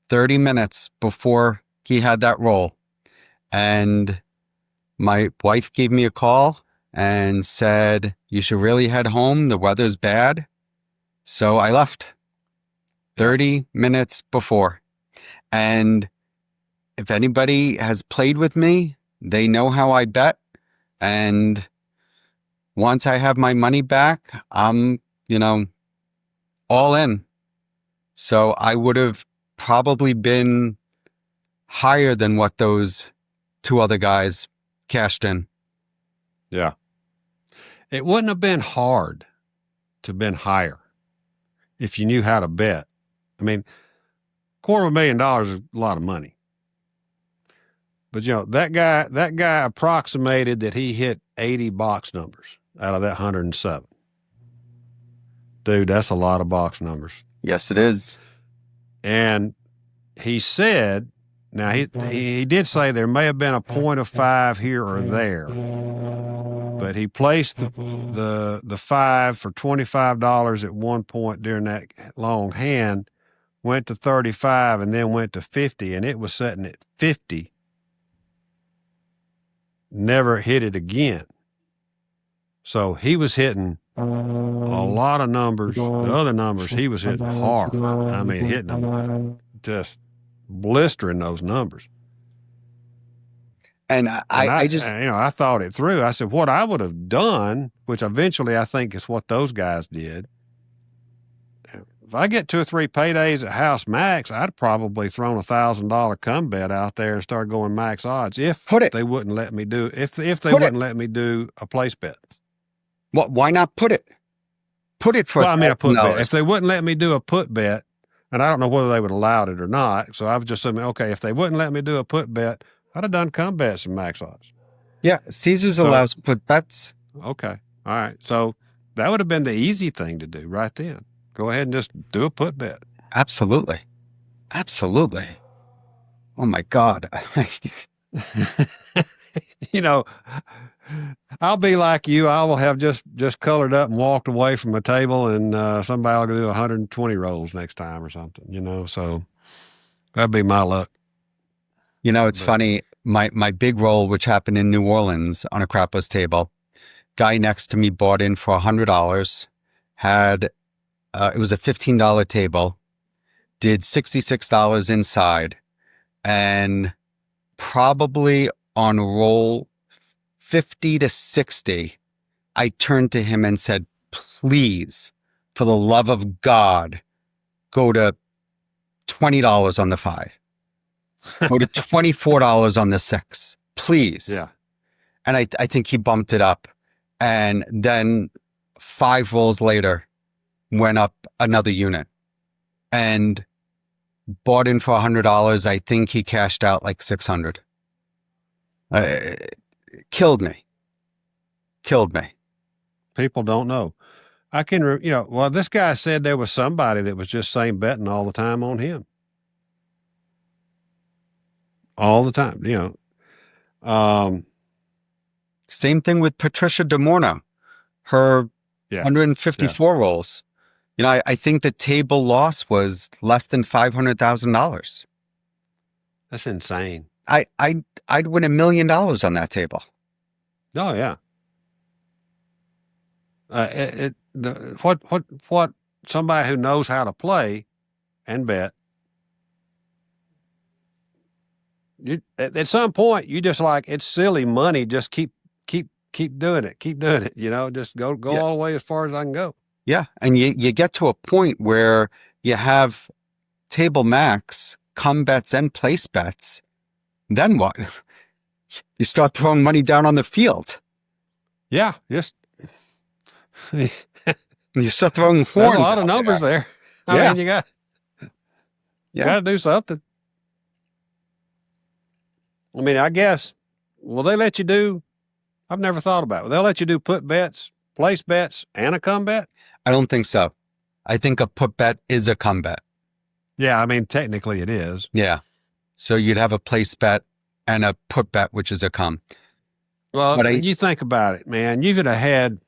30 minutes before he had that roll, and my wife gave me a call and said, "You should really head home. The weather's bad." So I left Yep, 30 minutes before. And if anybody has played with me, they know how I bet. And once I have my money back, I'm, all in. So I would have probably been higher than what those two other guys cashed in. yeah. It wouldn't have been hard to have been higher if you knew how to bet. I mean, $250,000 is a lot of money. But that guy approximated that he hit 80 box numbers out of that 107. Dude, that's a lot of box numbers. Yes, it is. And he said, now he did say there may have been a 0.5 here or there, but he placed the 5 for $25 at one point during that long hand, went to 35, and then went to 50, and it was sitting at 50. Never hit it again. So he was hitting a lot of numbers. The other numbers he was hitting hard. I mean, hitting them, just blistering those numbers. And I just, I thought it through. I said, what I would have done, which eventually I think is what those guys did. If I get 2 or 3 paydays at House Max, I'd probably thrown $1,000 come bet out there and start going max odds if they wouldn't let me do let me do a place bet. Well, why not put it? Put it for a put bet. If they wouldn't let me do a put bet, and I don't know whether they would allow it or not, so I was just assuming, okay, if they wouldn't let me do a put bet, I'd have done come bets and max odds. Yeah, Caesars allows put bets. Okay, all right. So that would have been the easy thing to do right then. Go ahead and just do a put bet. Absolutely. Oh my God. I'll be like you. I will have just colored up and walked away from the table, and somebody will do 120 rolls next time or something, so that'd be my luck. It's funny. My big roll, which happened in New Orleans on a Crapless table, guy next to me bought in for $100, had, it was a $15 table, did $66 inside, and probably on roll 50 to 60, I turned to him and said, please, for the love of God, go to $20 on the 5. Go to $24 on the 6, please. Yeah. And I think he bumped it up. And then 5 rolls later, went up another unit and bought in for $100. I think he cashed out like $600. Killed me. People don't know. I can, this guy said there was somebody that was just saying betting all the time on him. All the time, Same thing with Patricia DeMorno. Her 154 rolls. I think the table loss was less than $500,000. That's insane. I'd win $1 million on that table. Oh yeah. What somebody who knows how to play and bet. At some point you just like, it's silly money. Just keep doing it. Keep doing it. Just go all the way as far as I can go. Yeah. And you get to a point where you have table max, come bets, and place bets. Then what? You start throwing money down on the field. Yeah. Just you start throwing horns. There's a lot of numbers there. I mean, you got to do something. I mean, I guess, will they let you do, I've never thought about it. They'll let you do put bets, place bets, and a come bet? I don't think so. I think a put bet is a come bet. Yeah, I mean, technically it is. Yeah. So you'd have a place bet and a put bet, which is a come. Well, you think about it, man. You could have had,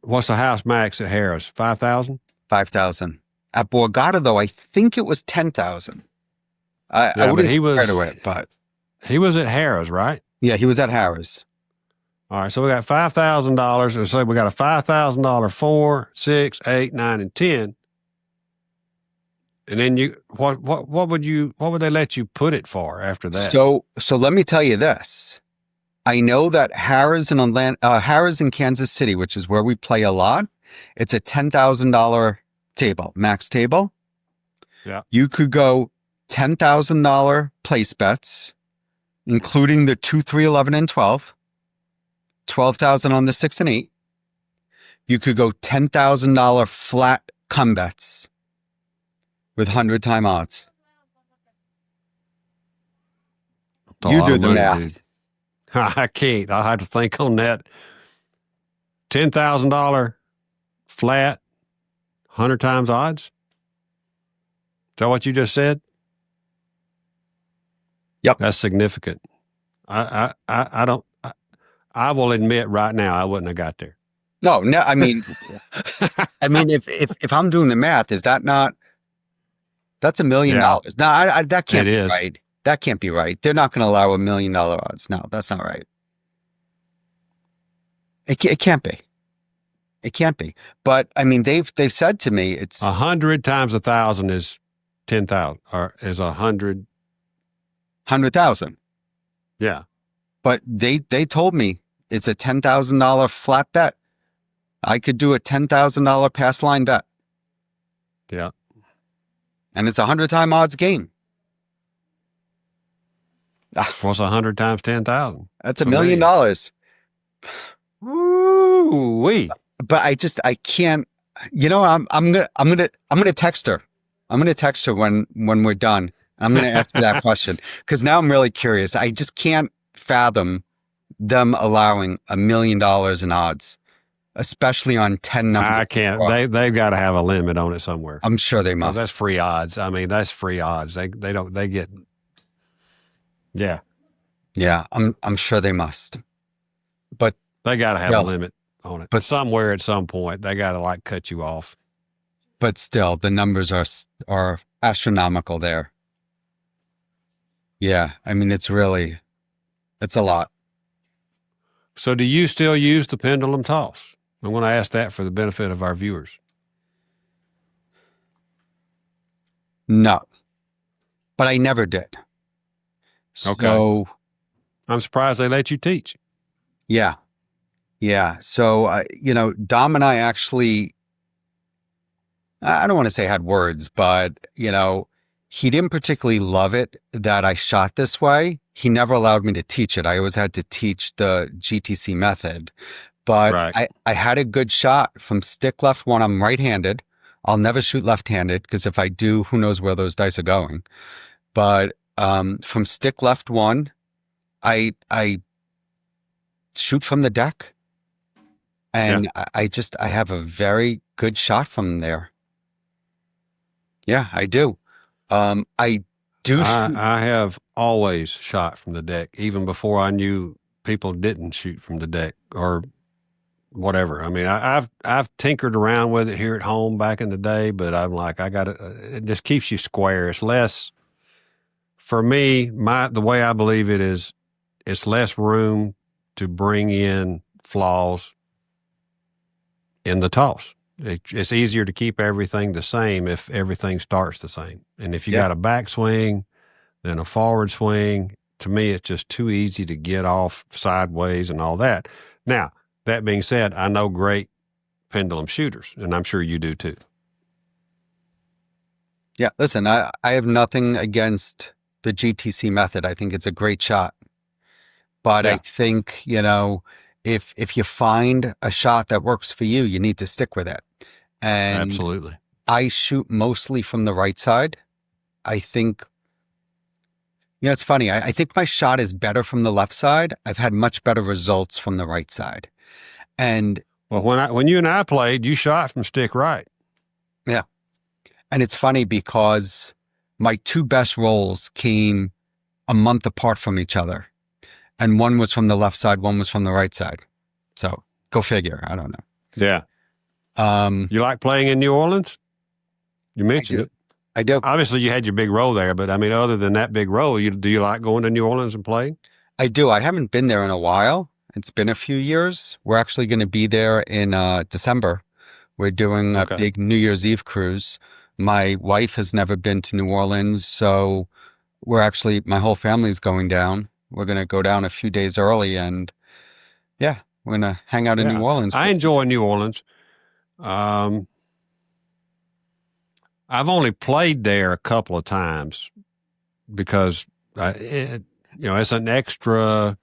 what's the house max at Harris? 5,000? 5,000. At Borgata, though, I think it was 10,000. I wouldn't swear to it, but he was at Harris, right? Yeah, he was at Harris. All right, so we got $5,000. So we got a $5,000 4, 6, 8, 9, and 10. And then what would they let you put it for after that? So let me tell you this. I know that Harris in Kansas City, which is where we play a lot, it's a $10,000 table, max table. Yeah. You could go $10,000 place bets, including the 2, 3, 11, and 12. 12,000 on the 6 and 8. You could go $10,000 flat come bets with 100-time odds. It's a You lot do of the money, dude. math. I can't. I'll have to think on that. $10,000 flat, 100 times odds. Is that what you just said? Yep. That's significant. I don't. I will admit right now, I wouldn't have got there. No, no. I mean, if I'm doing the math, is that not? That's $1 million. Yeah, No, that it can't be is. right. That can't be right. They're not going to allow $1 million odds. No, that's not right. It can't be. It can't be. But I mean, they've said to me, it's 100 times 1,000 is 10,000, or is 100. 100,000. Yeah, But they told me it's a $10,000 flat bet. I could do a $10,000 pass line bet, yeah. and it's a 100-time odds game. What's 100 times 10,000? That's It's $1 a million. million. Woo wee. But I can't. I'm gonna text her. I'm gonna text her when we're done. I'm gonna ask her that question because now I'm really curious. I just can't fathom them allowing $1 million in odds, especially on 10 numbers. I can't. They've got to have a limit on it somewhere, I'm sure they because that's must. free odds. I mean, that's free odds. They don't. They get. Yeah, Yeah, I'm sure they must. But they got to have a still, limit on it but somewhere at some point. They got to like cut you off. still, the numbers are astronomical there. Yeah, I mean it's a lot. So, do you still use the pendulum toss? I'm going to ask that for the benefit of our viewers. No, but I never did. Okay. So I'm surprised they let you teach. yeah, yeah. So Dom and I actually, I don't want to say had words, but he didn't particularly love it that I shot this way. He never allowed me to teach it. I always had to teach the GTC method. But Right. I had a good shot from stick left one. I'm right-handed. I'll never shoot left-handed because if I do, who knows where those dice are going. But from stick left one, I shoot from the deck, and I have a very good shot from there. Yeah, I do. I do shoot. I have always shot from the deck, even before I knew people didn't shoot from the deck or whatever. I mean, I've tinkered around with it here at home back in the day, but I'm like, I got to. It just keeps you square. It's less for me. The way I believe it is, it's less room to bring in flaws in the toss. It's easier to keep everything the same if everything starts the same. And if you got a backswing, then a forward swing, to me, it's just too easy to get off sideways and all that. Now, that being said, I know great pendulum shooters, and I'm sure you do too. Yeah, listen, I have nothing against the GTC method. I think it's a great shot. But I think, if you find a shot that works for you, you need to stick with it. And Absolutely. I shoot mostly from the right side. I think, it's funny. I think my shot is better from the left side. I've had much better results from the right side. And Well, when you and I played, you shot from stick right. yeah. And it's funny because my two best rolls came a month apart from each other. And one was from the left side, one was from the right side. So go figure. I don't know. Yeah. You like playing in New Orleans? You mentioned it. I do. Obviously, you had your big roll there, but I mean, other than that big roll, do you like going to New Orleans and playing? I do. I haven't been there in a while. It's been a few years. We're actually going to be there in December. We're doing a big New Year's Eve cruise. My wife has never been to New Orleans, so my whole family's going down. We're going to go down a few days early, and we're going to hang out in New Orleans. I enjoy New Orleans. I've only played there a couple of times because it's an extra.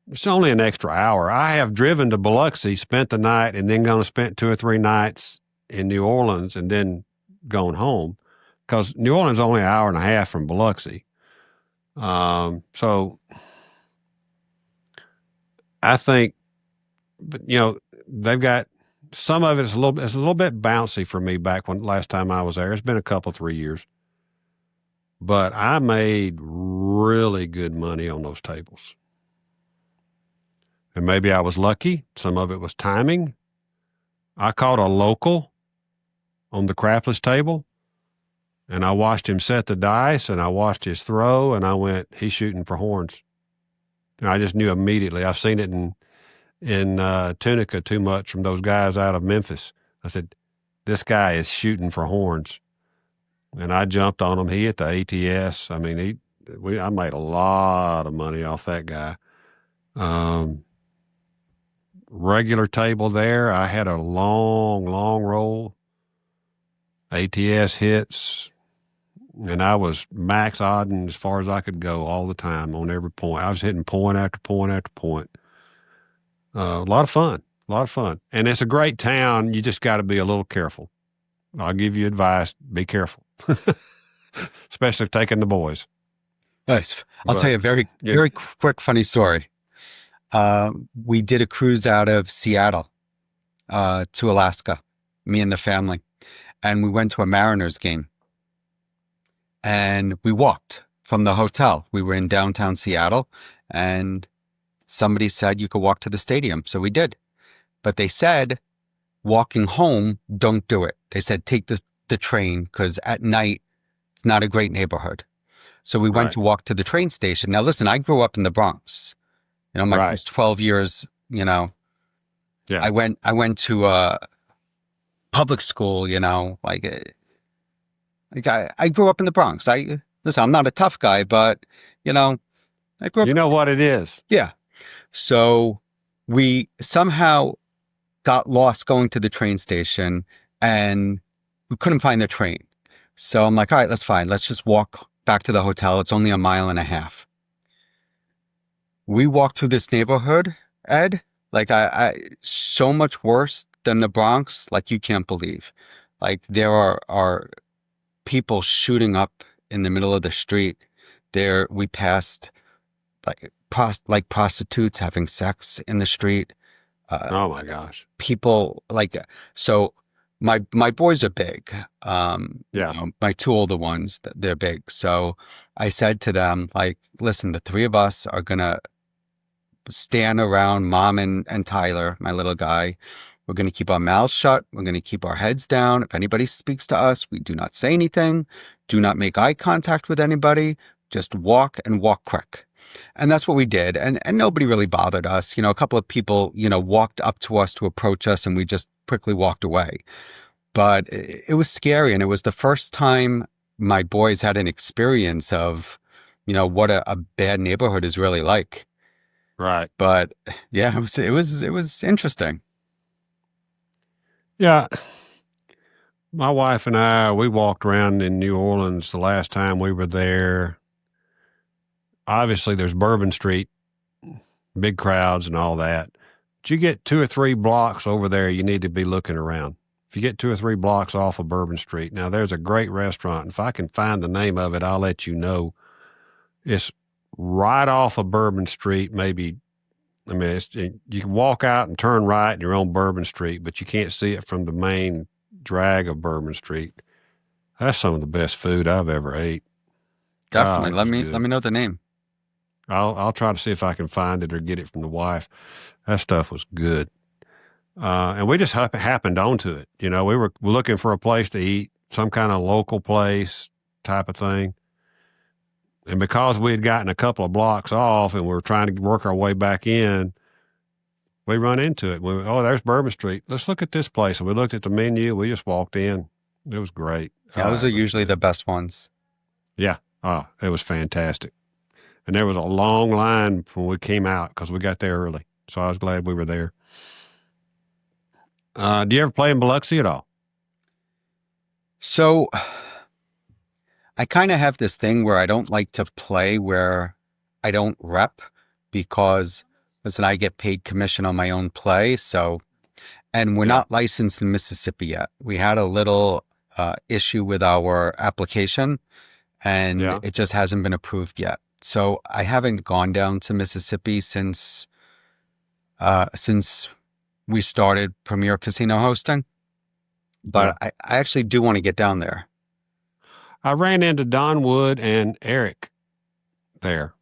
It's only an extra hour. I have driven to Biloxi, spent the night, and then going to spend 2 or 3 nights in New Orleans, and then going home, because New Orleans is only an hour and a half from Biloxi. So I think, but they've got some of it's a little bit bouncy for me back when last time I was there. It's been a couple 3 years, but I made really good money on those tables. And maybe I was lucky. Some of it was timing. I caught a local on the Crapless table, and I watched him set the dice, and I watched his throw, and I went, he's shooting for horns. And I just knew immediately. I've seen it in Tunica too much from those guys out of Memphis. I said, this guy is shooting for horns. And I jumped on him. He hit the ATS. I mean, I made a lot of money off that guy. Um, Regular table there, I had a long roll, ATS hits, and I was max odding as far as I could go all the time on every point. I was hitting point after point after point. A lot of fun, a lot of fun. And it's a great town. You just got to be a little careful. I'll give you advice. Be careful, especially if taking the boys. Nice. I'll tell But you a very, yeah, very quick, funny story. We did a cruise out of Seattle to Alaska, me and the family, and we went to a Mariners game. And we walked from the hotel. We were in downtown Seattle, and somebody said you could walk to the stadium. So we did. But they said, walking home, don't do it. They said, take the train because at night, it's not a great neighborhood. So we went right, to walk to the train station. Now, listen, I grew up in the Bronx. My right, first 12 years, yeah. I went to public school, I grew up in the Bronx. Listen, I'm not a tough guy, but, I grew up, You know what it is, yeah. So we somehow got lost going to the train station and we couldn't find the train. So I'm like, all right, that's fine. Let's just walk back to the hotel. It's only a mile and a half. We walked through this neighborhood, Ed, like so much worse than the Bronx, like you can't believe. Like there are people shooting up in the middle of the street. There we passed like prostitutes having sex in the street. Uh, oh my gosh, People like so. My boys are big. yeah, My two older ones, they're big. So I said to them, like, listen, the three of us are gonna stand around Mom and Tyler, my little guy. We're going to keep our mouths shut. We're going to keep our heads down. If anybody speaks to us, we do not say anything. Do not make eye contact with anybody. Just walk and walk quick. And that's what we did. And nobody really bothered us. A couple of people, walked up to us to approach us and we just quickly walked away. But it was scary. And it was the first time my boys had an experience of, what a bad neighborhood is really like. right. But yeah, it was interesting. Yeah, my wife and I, we walked around in New Orleans the last time we were there. Obviously, there's Bourbon Street, big crowds and all that. But you get 2 or 3 blocks over there, you need to be looking around. If you get 2 or 3 blocks off of Bourbon Street, now there's a great restaurant. If I can find the name of it, I'll let you know. It's right off of Bourbon Street, maybe. I mean, you can walk out and turn right and you're on Bourbon Street, but you can't see it from the main drag of Bourbon Street. That's some of the best food I've ever ate. God, Definitely. it Let was me let good. me know the name. I'll try to see if I can find it or get it from the wife. That stuff was good. And we just happened onto it. We were looking for a place to eat, some kind of local place type of thing. And because we had gotten a couple of blocks off and we were trying to work our way back in, we run into it. Oh, there's Bourbon Street. Let's look at this place. And we looked at the menu. We just walked in. It was great. Yeah, those are It was usually the good. best ones. Yeah. It was fantastic. And there was a long line when we came out because we got there early. So I was glad we were there. Do you ever play in Biloxi at all? So I kind of have this thing where I don't like to play where I don't rep because listen, I get paid commission on my own play. So, and we're Yeah. not licensed in Mississippi yet. We had a little issue with our application and Yeah. it just hasn't been approved yet. So I haven't gone down to Mississippi since we started Premier Casino hosting, Yeah. but I actually do want to get down there. I ran into Don Wood and Eric there.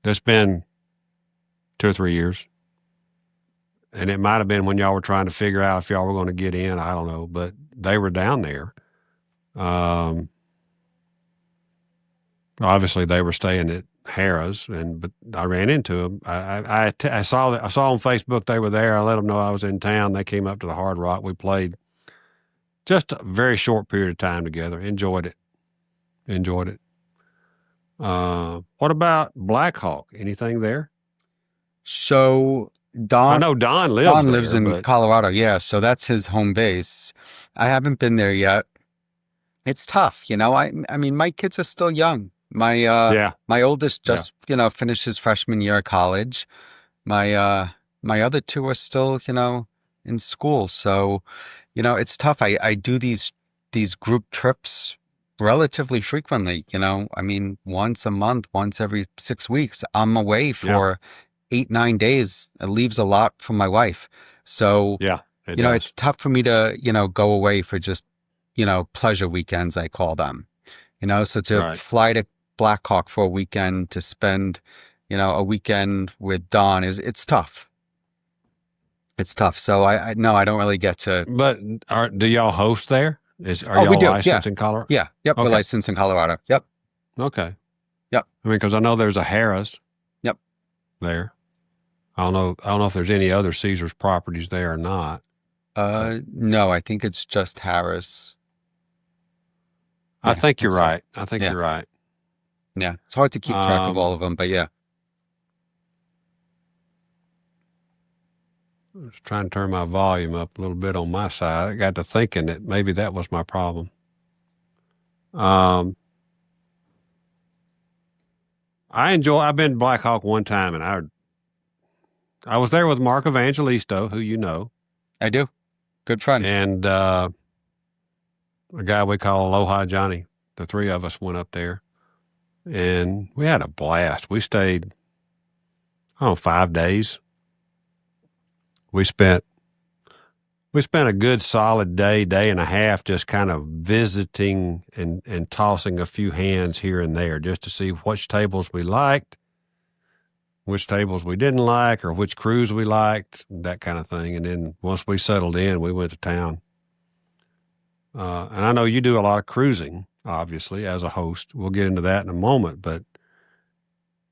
That's been 2 or 3 years. And it might have been when y'all were trying to figure out if y'all were going to get in. I don't know, but they were down there. Um, Obviously, they were staying at Harrah's, but I ran into them. I saw that. I saw on Facebook they were there. I let them know I was in town. They came up to the Hard Rock. We played just a very short period of time together. Enjoyed it. Enjoyed it. What about Black Hawk? Anything there? So I Don know Don lives Don lives there, in but Colorado, yeah, so that's his home base. I haven't been there yet. It's tough, you know. I mean, my kids are still young. yeah, My oldest yeah, just, finished his freshman year of college. My my other two are still, in school. So, it's tough. I do these group trips relatively frequently, I mean, once a month, once every 6 weeks. I'm away yeah, for 8, 9 days. It leaves a lot for my wife. So, yeah. It does. it's tough for me to, go away for just, pleasure weekends, I call them. So to Right. fly to Blackhawk for a weekend to spend, a weekend with Don it's tough. It's tough. So I no, I don't really get to. But do y'all host there? Are Oh, we y'all do. Yeah. licensed in Colorado? Yeah. Yep. We're Okay. licensed in Colorado. Yep. Okay. Yep. I mean, because I know there's a Harrah's Yep. there. I don't know. I don't know if there's any other Caesar's properties there or not. But No, I think it's just Harris. I Yeah, I think you're think so. right. I think Yeah. you're right. Yeah. It's hard to keep track of Um, all of them, but yeah. I was trying to turn my volume up a little bit on my side. I got to thinking that maybe that was my problem. Um, I've been to Black Hawk one time, and I was there with Mark Evangelisto, who you know, I do. Good friend. and a guy we call Aloha Johnny. The three of us went up there, and we had a blast. We stayed, I don't know, 5 days. We spent we spent a good solid day and a half just kind of visiting and tossing a few hands here and there just to see which tables we liked, which tables we didn't like, or which crews we liked, that kind of thing. And then once we settled in, we went to town. And I know you do a lot of cruising, obviously, as a host. We'll get into that in a moment, but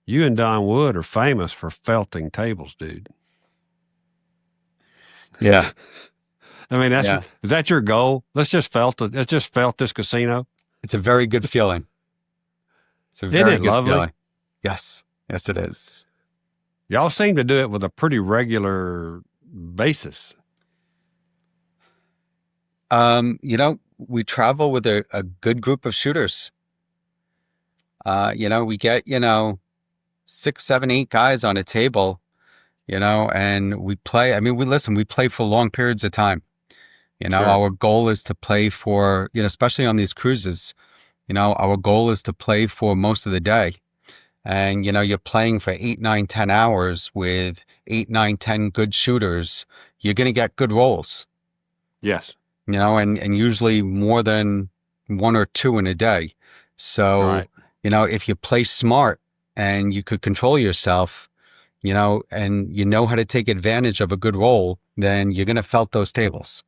you and Don Wood are famous for felting tables, dude. Yeah. I mean, Yeah. is that your goal? Let's just felt this casino. It's a very good feeling. It's a Isn't very it good lovely? feeling. Yes. Yes, it is. Y'all seem to do it with a pretty regular basis. We travel with a good group of shooters. We get, 6, 7, 8 guys on a table, and we play. I mean, we play for long periods of time. Sure. Our goal is to play for, especially on these cruises, our goal is to play for most of the day. And, you're playing for 8, 9, 10 hours with 8, 9, 10 good shooters. You're going to get good rolls, Yes. and usually more than one or two in a day. So, Right. if you play smart and you could control yourself, and you know how to take advantage of a good roll, then you're going to felt those tables.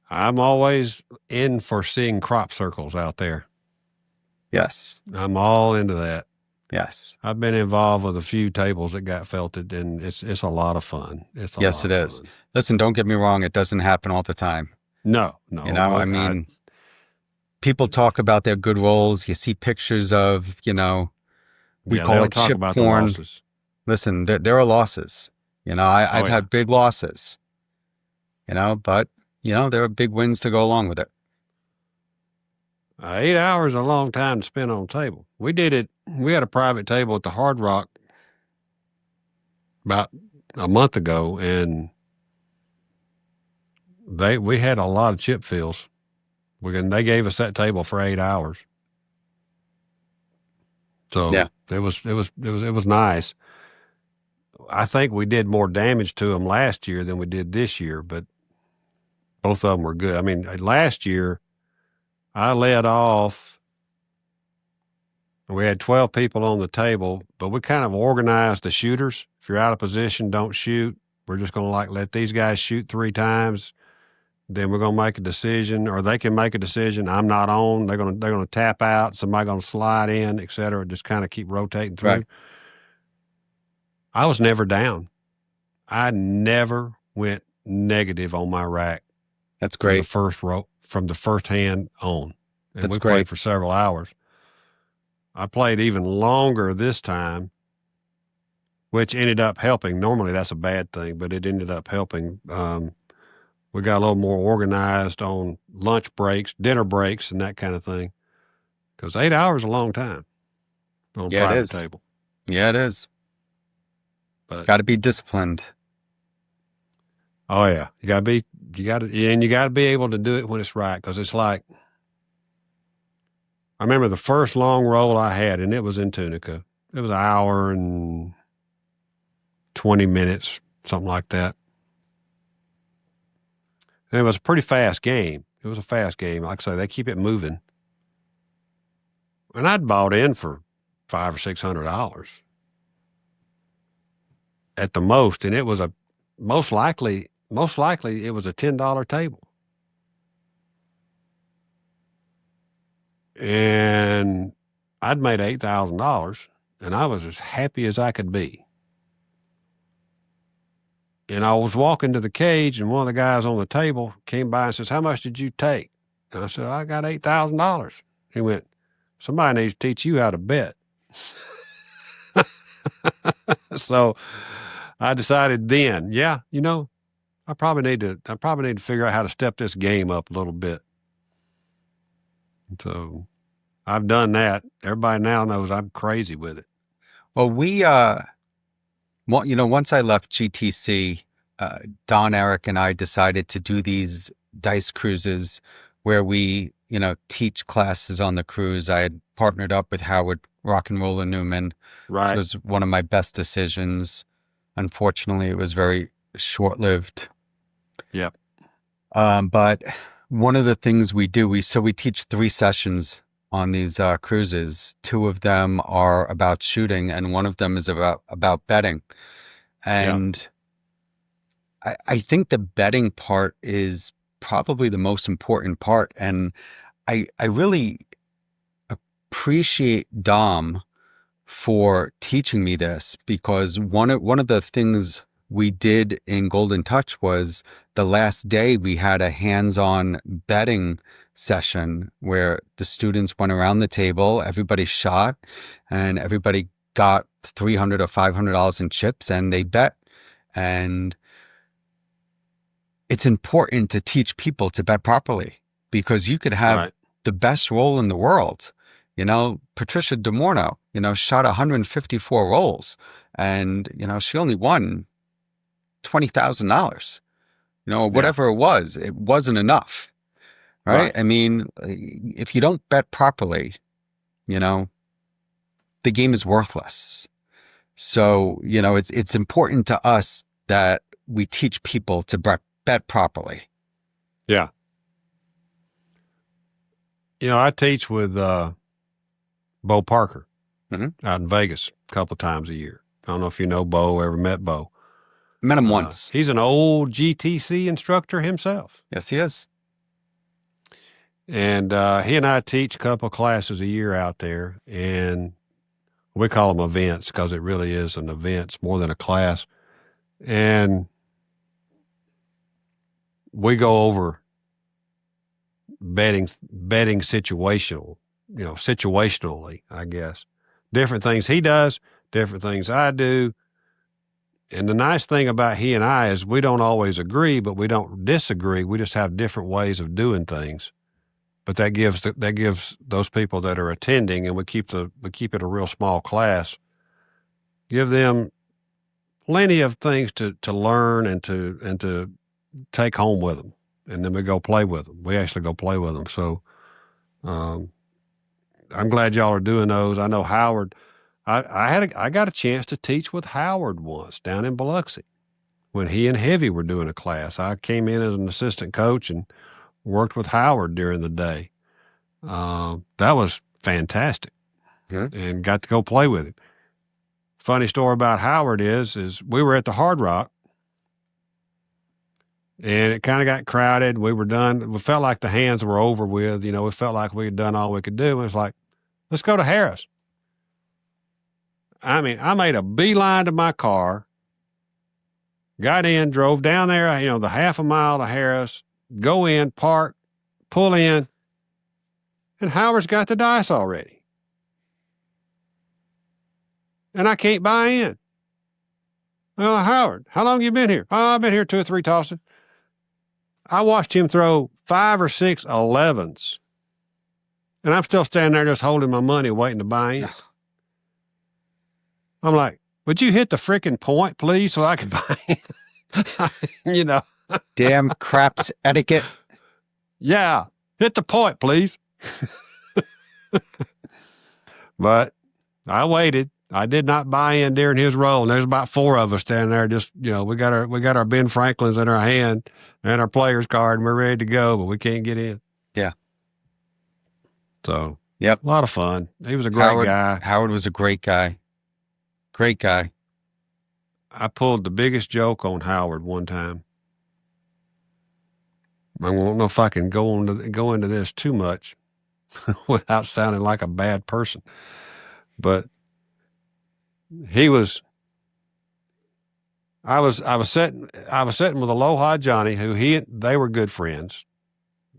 I'm always in for seeing crop circles out there. Yes. I'm all into that. Yes. I've been involved with a few tables that got felted, and it's a lot of fun. It's a Yes, lot it of is. fun. Listen, don't get me wrong. It doesn't happen all the time. No, no. I mean, people talk about their good rolls. You see pictures of, we Yeah, call they'll it talk chip about the porn. losses. Listen, there are losses. Oh I've yeah. had big losses, but, there are big wins to go along with it. 8 hours is a long time to spend on a table. We did it. We had a private table at the Hard Rock about a month ago, and we had a lot of chip fills. They gave us that table for 8 hours. Yeah, So it was nice. I think we did more damage to them last year than we did this year, but both of them were good. I mean, last year I led off. We had 12 people on the table, but we kind of organized the shooters. If you're out of position, don't shoot. We're just going to let these guys shoot 3 times. Then we're going to make a decision, or they can make a decision. I'm not on. They're going to tap out. Somebody going to slide in, et cetera. Just kind of keep rotating right. through. I was never down. I never went negative on my rack That's from the great. first row, from the first hand on, and That's we played great. for several hours. I played even longer this time, which ended up helping. Normally that's a bad thing, but it ended up helping. We got a little more organized on lunch breaks, dinner breaks, and that kind of thing. Because 8 hours is a long time on a Yeah, it private is. table. Yeah, it is. But Got to be disciplined. oh yeah, you got to be able to do it when it's right. Because it's like, I remember the first long roll I had, and it was in Tunica. It was an hour and 20 minutes, something like that. And it was a pretty fast game. It was a fast game. Like I say, they keep it moving. And I'd bought in for $500 or $600 at the most, and it was a most likely it was a $10 table. And I'd made $8,000, and I was as happy as I could be. And I was walking to the cage, and one of the guys on the table came by and says, "How much did you take?" And I said, "I got $8,000." He went, "Somebody needs to teach you how to bet." So I decided then, yeah, I probably need to figure out how to step this game up a little bit. So I've done that. Everybody now knows I'm crazy with it. Well, once I left GTC, Don, Eric, and I decided to do these dice cruises where we, teach classes on the cruise. I had partnered up with Howard Rock and Roller Newman, which Right. was one of my best decisions. Unfortunately, it was very short-lived. Yep. But one of the things we do, we teach 3 sessions on these cruises. 2 of them are about shooting, and one of them is about betting. Yep. And I think the betting part is probably the most important part. And I really appreciate Dom for teaching me this, because one of the things we did in Golden Touch was the last day we had a hands-on betting session where the students went around the table, everybody shot, and everybody got $300 or $500 in chips, and they bet. And it's important to teach people to bet properly, because you could have Right. the best roll in the world. Patricia DeMorno, shot 154 rolls, and, she only won $20,000, Yeah. whatever it wasn't enough. Right. Right. I mean, if you don't bet properly, you know, the game is worthless. So, it's important to us that we teach people to bet properly. Yeah. I teach with Bo Parker Hmm. out in Vegas a couple times a year. I don't know if you know Bo, ever met Bo. Met him once. He's an old GTC instructor himself. Yes, he is. And he and I teach a couple classes a year out there. And we call them events because it really is an event. It's more than a class. And we go over betting situationally, I guess. Different things he does, different things I do. And the nice thing about he and I is we don't always agree, but we don't disagree. We just have different ways of doing things. But that gives those people that are attending, and we keep it a real small class, give them plenty of things to learn and to take home with them. And then we go play with them. We actually go play with them. So, I'm glad y'all are doing those. I know Howard. I got a chance to teach with Howard once down in Biloxi when he and Heavy were doing a class. I came in as an assistant coach and worked with Howard during the day. That was fantastic, and got to go play with him. Funny story about Howard is we were at the Hard Rock, and it kind of got crowded. We were done. We felt like the hands were over with. You know, we felt like we had done all we could do. And it was like, let's go to Harris. I mean, I made a beeline to my car, got in, drove down there, you know, the half a mile to Harris, go in, park, pull in, and Howard's got the dice already. And I can't buy in. Well, Howard, how long you been here? Oh, I've been here 2 or 3 tosses. I watched him throw 5 or 6 11s, and I'm still standing there just holding my money waiting to buy in. I'm like, would you hit the freaking point, please, so I can buy in? You know. Damn craps etiquette. Yeah, hit the point, please. But I waited. I did not buy in during his roll. And there's about 4 of us standing there. Just, you know, we got our Ben Franklins in our hand and our player's card, and we're ready to go, but we can't get in. Yeah. So, yep, a lot of fun. He was a great guy. Howard was a great guy. Great guy. I pulled the biggest joke on Howard one time. I don't know if I can go into this too much without sounding like a bad person, but I was sitting with Aloha Johnny, who they were good friends.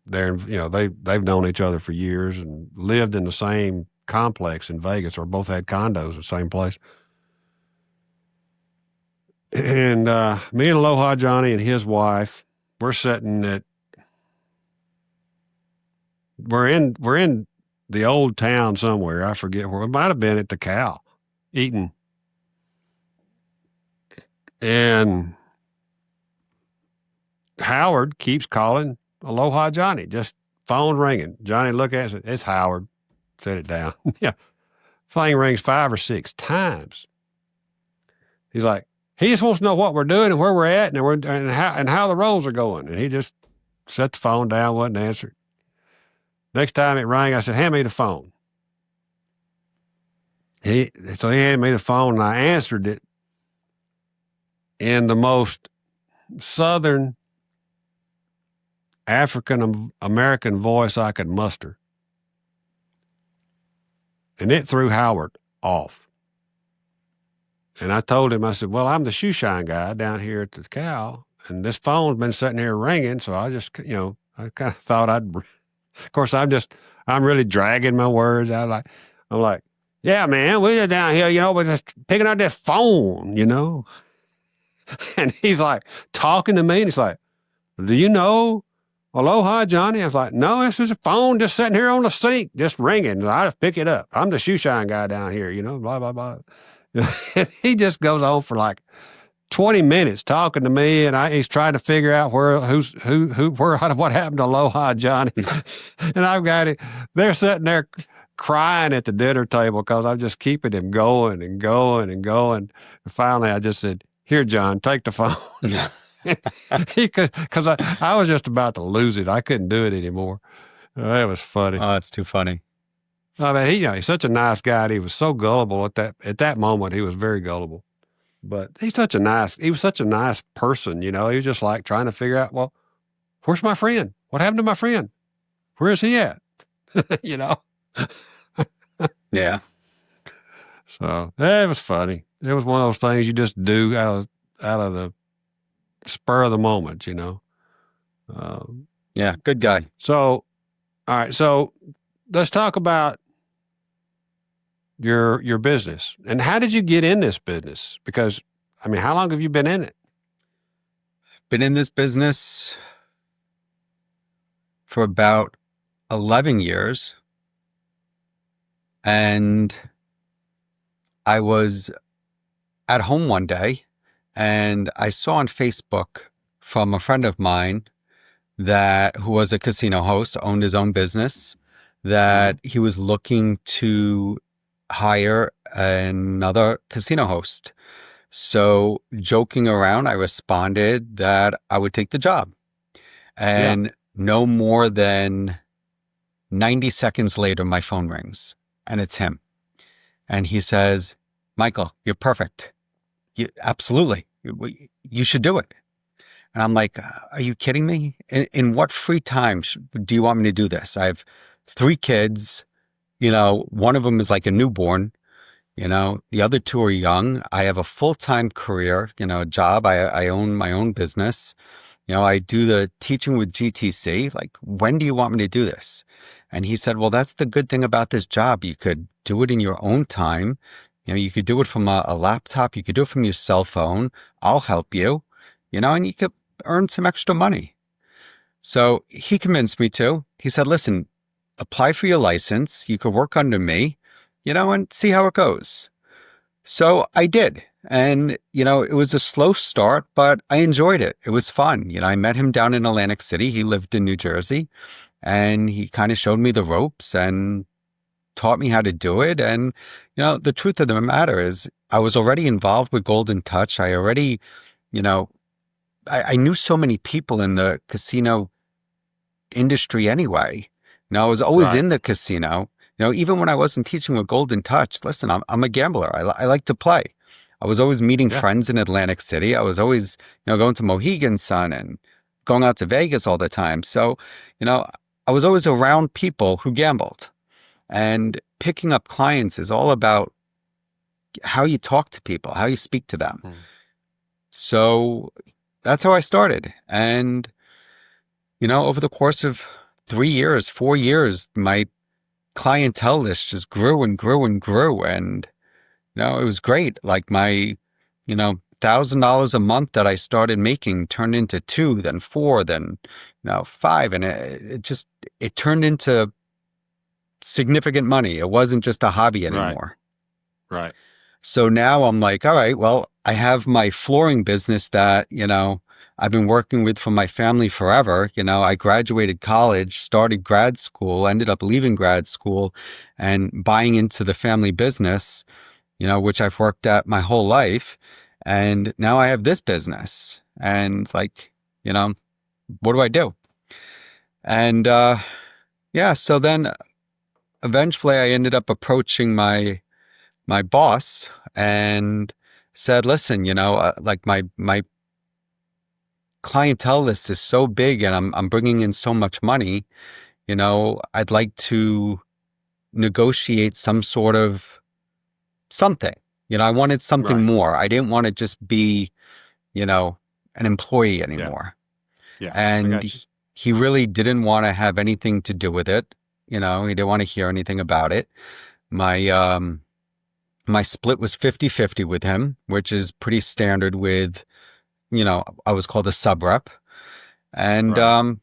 They've known each other for years and lived in the same complex in Vegas, or both had condos in the same place. And me and Aloha Johnny and his wife, we're in the old town somewhere. I forget where. It might have been at the Cow, eating. And Howard keeps calling Aloha Johnny, just phone ringing. Johnny look at it and said, it's Howard. Set it down. Yeah. Thing rings 5 or 6 times. He's like, he just wants to know what we're doing and where we're at and how the rolls are going. And he just set the phone down, wasn't answering. Next time it rang, I said, hand me the phone. So he handed me the phone, and I answered it in the most Southern African American voice I could muster. And it threw Howard off. And I told him, I said, well, I'm the shoe shine guy down here at the Cow, and this phone's been sitting here ringing. So I just, I kind of thought of course, I'm really dragging my words out. I'm like, yeah, man, we're just down here, we're just picking up this phone, And he's like talking to me, and he's like, do you know Aloha Johnny? I was like, no, this is a phone just sitting here on the sink, just ringing. I just pick it up. I'm the shoe shine guy down here, blah, blah, blah. And he just goes on for like 20 minutes talking to me, and he's trying to figure out what happened to Aloha Johnny. And I've got it. They're sitting there crying at the dinner table because I'm just keeping him going and going and going. And finally, I just said, here, John, take the phone. Because I was just about to lose it. I couldn't do it anymore. It was funny. Oh, it's too funny. I mean, he's such a nice guy. And he was so gullible at that moment. He was very gullible, but he was such a nice person. He was just like trying to figure out, well, where's my friend? What happened to my friend? Where is he at? Yeah. So it was funny. It was one of those things you just do out of the spur of the moment, Yeah, good guy. So, all right. So let's talk about your business. And how did you get in this business? Because, I mean, how long have you been in it? Been in this business for about 11 years. And I was at home one day, and I saw on Facebook from a friend of mine who was a casino host, owned his own business, that Hmm. he was looking to hire another casino host. So, joking around, I responded that I would take the job. Yeah. And no more than 90 seconds later, my phone rings and it's him. And he says, Michael, you're perfect. Absolutely. You should do it. And I'm like, are you kidding me? In what free time do you want me to do this? I have three kids. One of them is like a newborn. The other two are young. I have a full-time career, a job. I own my own business. I do the teaching with GTC. Like, when do you want me to do this? And he said, well, that's the good thing about this job. You could do it in your own time. You could do it from a laptop. You could do it from your cell phone. I'll help you, and you could earn some extra money. So he convinced me to. He said, listen, apply for your license. You could work under me, and see how it goes. So I did. And, it was a slow start, but I enjoyed it. It was fun. I met him down in Atlantic City. He lived in New Jersey and he kind of showed me the ropes and taught me how to do it. And, the truth of the matter is I was already involved with Golden Touch. I already, you know, I knew so many people in the casino industry anyway. I was always Right. in the casino. Even when I wasn't teaching with Golden Touch, listen, I'm a gambler. I like to play. I was always meeting Yeah. friends in Atlantic City. I was always, going to Mohegan Sun and going out to Vegas all the time. So, you know, I was always around people who gambled. And picking up clients is all about how you talk to people, how you speak to them. Mm. So that's how I started. And over the course of 3 years, 4 years, my clientele list just grew and grew and grew. And, it was great. Like my, $1,000 a month that I started making turned into two, then four, then, five. And it turned into significant money. It wasn't just a hobby Right. anymore. Right. So now I'm like, all right, well, I have my flooring business that, I've been working with for my family forever. I graduated college, started grad school, ended up leaving grad school and buying into the family business, which I've worked at my whole life. And now I have this business. And like, what do I do? And yeah, so then eventually I ended up approaching my boss and said, listen, like my clientele list is so big and I'm bringing in so much money, I'd like to negotiate some sort of something. I wanted something Right. more. I didn't want to just be, an employee Yeah. anymore. Yeah. I And got you. he really didn't want to have anything to do with it. He didn't want to hear anything about it. My my split was 50-50 with him, which is pretty standard with, I was called a sub rep. And, Right.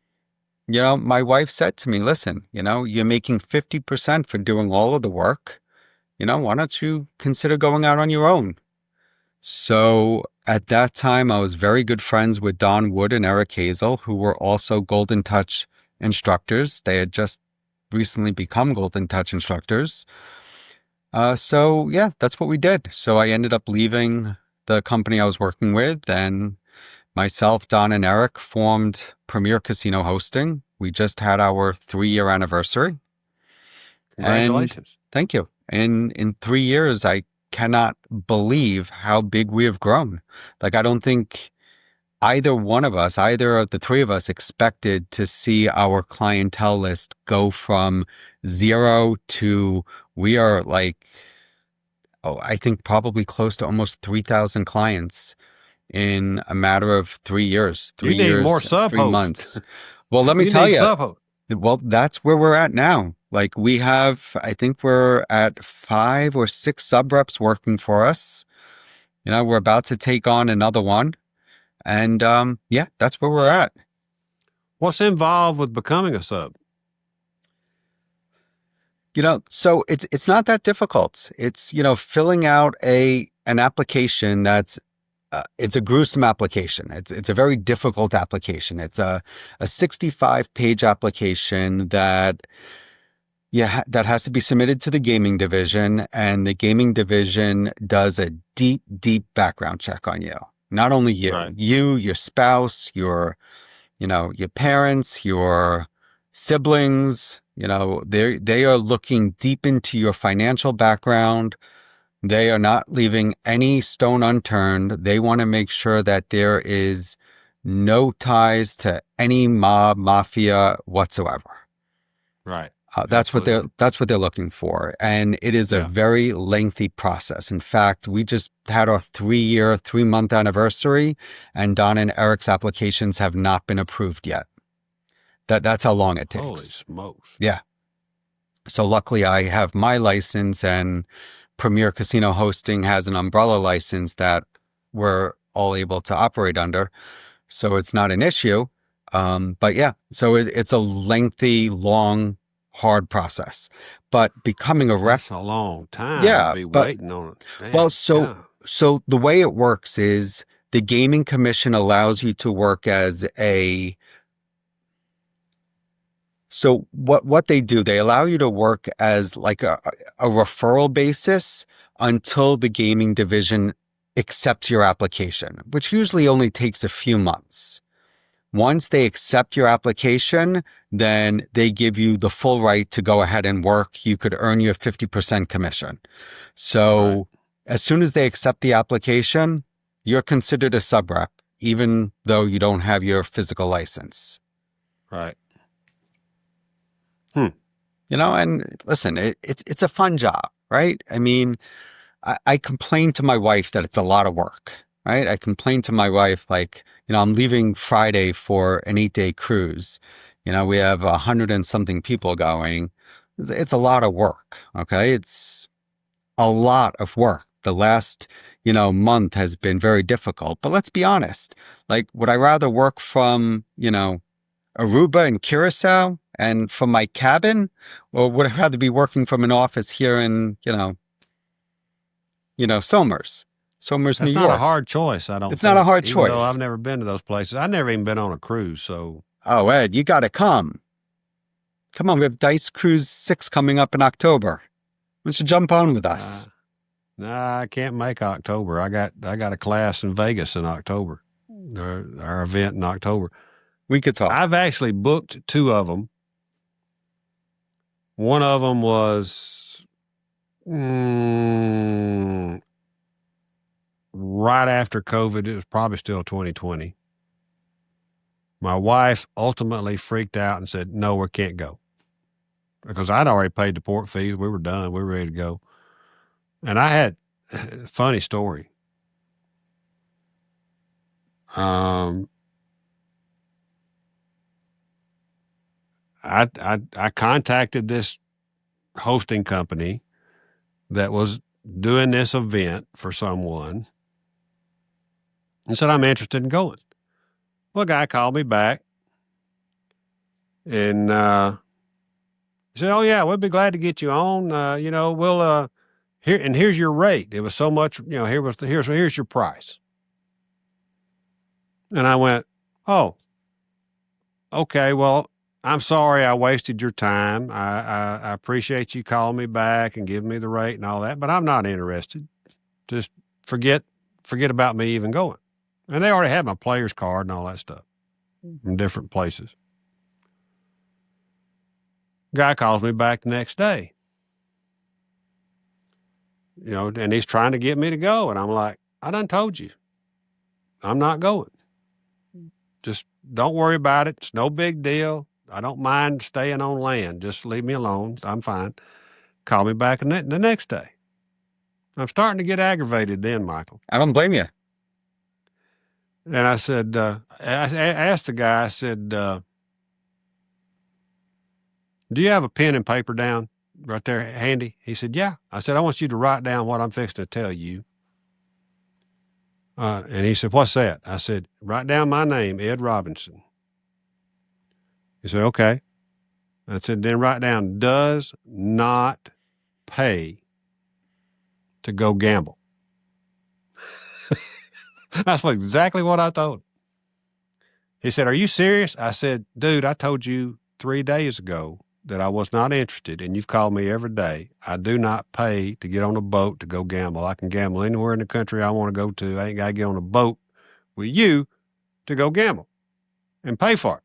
my wife said to me, listen, you're making 50% for doing all of the work. Why don't you consider going out on your own? So at that time, I was very good friends with Don Wood and Eric Hazel, who were also Golden Touch instructors. They had just recently become Golden Touch instructors. So yeah, that's what we did. So I ended up leaving the company I was working with, and myself, Don, and Eric formed Premier Casino Hosting. We just had our 3-year anniversary. And Congratulations. thank you. In 3 years, I cannot believe how big we have grown. Like, I don't think either of the three of us expected to see our clientele list go from zero to we are like, oh, I think probably close to almost 3,000 clients in a matter of 3 years, You three need more years, sub three hosts. months. Well, let me You tell need you, sub hosts. well, that's where we're at now. Like we have, I think we're at 5 or 6 sub reps working for us. We're about to take on another one. And yeah, that's where we're at. What's involved with becoming a sub? So it's not that difficult. It's, filling out an application that's it's a gruesome application. It's a very difficult application. It's a 65-page application that, Yeah, that has to be submitted to the gaming division, and the gaming division does a deep, deep background check on you. Not only Right. you, your spouse, your parents, your siblings, they are looking deep into your financial background. They are not leaving any stone unturned. They want to make sure that there is no ties to any mob, mafia whatsoever. Right. That's Absolutely. what they're looking for, and it is a Yeah. very lengthy process. In fact, we just had our 3-month anniversary, and Don and Eric's applications have not been approved yet. That's how long it Holy takes. smokes. Yeah. So luckily, I have my license, and Premier Casino Hosting has an umbrella license that we're all able to operate under. So it's not an issue. But yeah, so it's a lengthy, long, hard process. But becoming a rep, That's a long time to yeah, be but waiting on it. well, Dang so God. so the way it works is the gaming commission allows you to work as a so what they do, they allow you to work as like a referral basis until the gaming division accepts your application, which usually only takes a few months. Once they accept your application, then they give you the full right to go ahead and work. You could earn your 50% commission. Right. So as soon as they accept the application, you're considered a sub rep, even though you don't have your physical license. Right. Hmm. And listen, it's a fun job, right? I mean, I complain to my wife that it's a lot of work, right? I complain to my wife, like, I'm leaving Friday for an 8-day cruise. We have 100 and something people going. It's a lot of work. Okay. It's a lot of work. The last, month has been very difficult, but let's be honest. Like, would I rather work from, Aruba and Curacao and from my cabin, or would I rather be working from an office here in, Somers, New That's not a York? hard choice, I don't It's not a think, hard even though I've choice. never been to those places. I've never even been on a cruise. So, Oh, Ed, you got to come. Come on, we have Dice Cruise 6 coming up in October. Why don't you jump on with uh, us? nah, I can't make October. I got a class in Vegas in October, our event in October. We could talk. I've actually booked two of them. One of them was right after COVID. It was probably still 2020. My wife ultimately freaked out and said, "No, we can't go," because I'd already paid the port fees. We were done. We were ready to go. And I had funny story. Um, I contacted this hosting company that was doing this event for someone and said, "I'm interested in going." Well, a guy called me back and he said, "Oh yeah, we'll be glad to get you on. We'll here's your rate. It was so much. Here's your price." And I went, "Oh, okay. Well, I'm sorry I wasted your time. I appreciate you calling me back and giving me the rate and all that, but I'm not interested. Just forget forget about me even going." And they already had my player's card and all that stuff from different places. Guy calls me back the next day, and he's trying to get me to go. And I'm like, "I done told you, I'm not going. Just don't worry about it. It's no big deal. I don't mind staying on land. Just leave me alone. I'm fine." Call me back the next day. I'm starting to get aggravated then, Michael. I don't blame you. And I said, I asked the guy, I said, "Do you have a pen and paper down right there handy?" He said, "Yeah." I said, "I want you to write down what I'm fixing to tell you." And he said, "What's that?" I said, "Write down my name, Ed Robinson." He said, "Okay." I said, "Then write down does not pay to go gamble." That's exactly what I told him. He said, "Are you serious?" I said, "Dude, I told you 3 days ago that I was not interested, and you've called me every day, I do not pay to get on a boat to go gamble. I can gamble anywhere in the country I want to go to. I ain't got to get on a boat with you to go gamble and pay for it.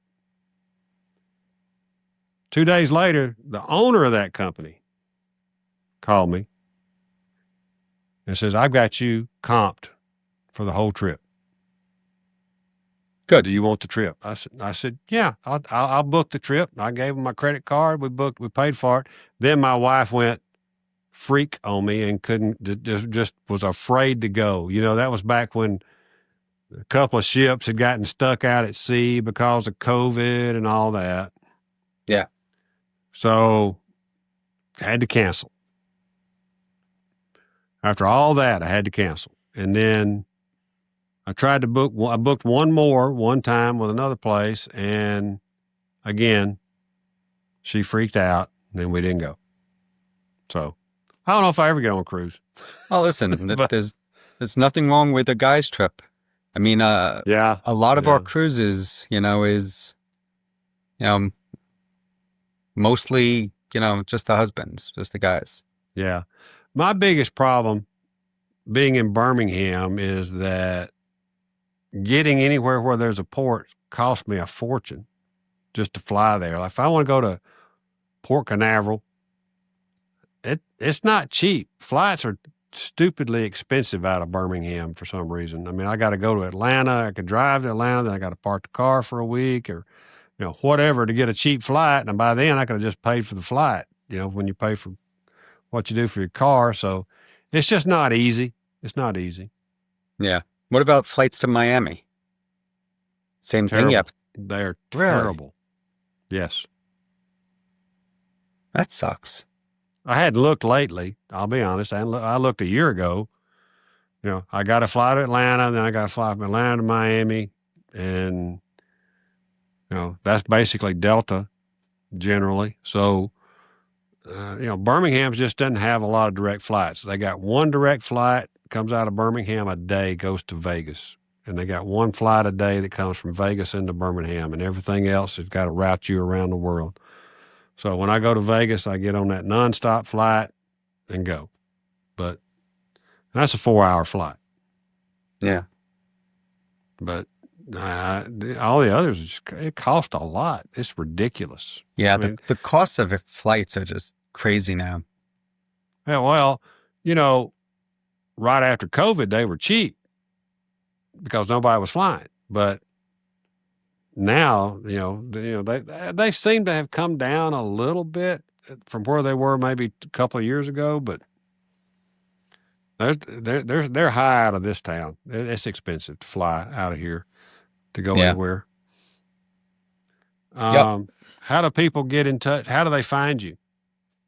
2 days later, the owner of that company called me and says, I've got you comped for the whole trip. Good. Do you want the trip? I said, yeah, I'll book the trip. I gave him my credit card. We paid for it. Then my wife went freak on me and just was afraid to go. That was back when a couple of ships had gotten stuck out at sea because of COVID and all that. Yeah. So I had to cancel. After all that, I had to cancel. And then I tried to book, I booked one time with another place. And again, she freaked out and then we didn't go. So I don't know if I ever get on a cruise. Oh, listen, But there's nothing wrong with a guy's trip. I mean, yeah, a lot of our yeah, cruises, is, mostly, just the husbands, just the guys. yeah. My biggest problem being in Birmingham is that getting anywhere where there's a port costs me a fortune just to fly there. Like if I want to go to Port Canaveral, it's not cheap. Flights are stupidly expensive out of Birmingham for some reason. I mean, I got to go to Atlanta. I could drive to Atlanta, then I got to park the car for a week or whatever to get a cheap flight. And by then I could have just paid for the flight. When you pay for what you do for your car, so it's just not easy. It's not easy. Yeah. What about flights to Miami? Same thing. Terrible. Yep. They're Really? terrible. Yes. That sucks. I hadn't looked lately. I'll be honest. I looked a year ago. I got to fly to Atlanta, and then I got to fly from Atlanta to Miami, and that's basically Delta generally. So, Birmingham just doesn't have a lot of direct flights. They got one direct flight comes out of Birmingham a day, goes to Vegas, and they got one flight a day that comes from Vegas into Birmingham, and everything else has got to route you around the world. So when I go to Vegas, I get on that nonstop flight and go. But that's a 4-hour flight. Yeah. But all the others, it costs a lot. It's ridiculous. Yeah. I mean, The costs of flights are just crazy now. yeah, well, right after COVID, they were cheap because nobody was flying. But now, they seem to have come down a little bit from where they were maybe a couple of years ago, but they're high out of this town. It's expensive to fly out of here to go Yeah. anywhere. Yep. How do people get in touch? How do they find you?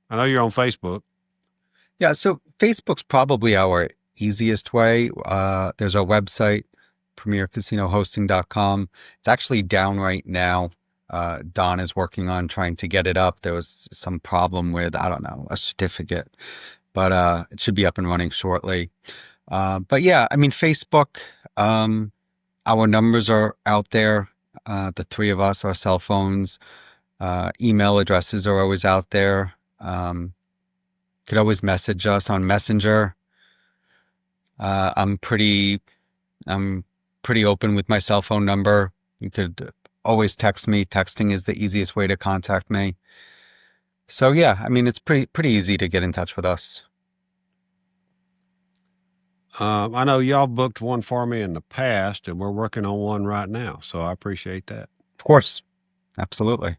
I know you're on Facebook. Yeah. So Facebook's probably our easiest way. There's our website, premiercasinohosting.com. It's actually down right now. Don is working on trying to get it up. There was some problem with, I don't know, a certificate, but it should be up and running shortly. But yeah, I mean, Facebook, our numbers are out there. The three of us, our cell phones, email addresses are always out there. Could always message us on Messenger. I'm pretty open with my cell phone number. You could always text me. Texting is the easiest way to contact me. So yeah, I mean, it's pretty easy to get in touch with us. I know y'all booked one for me in the past, and we're working on one right now. So I appreciate that. Of course, absolutely.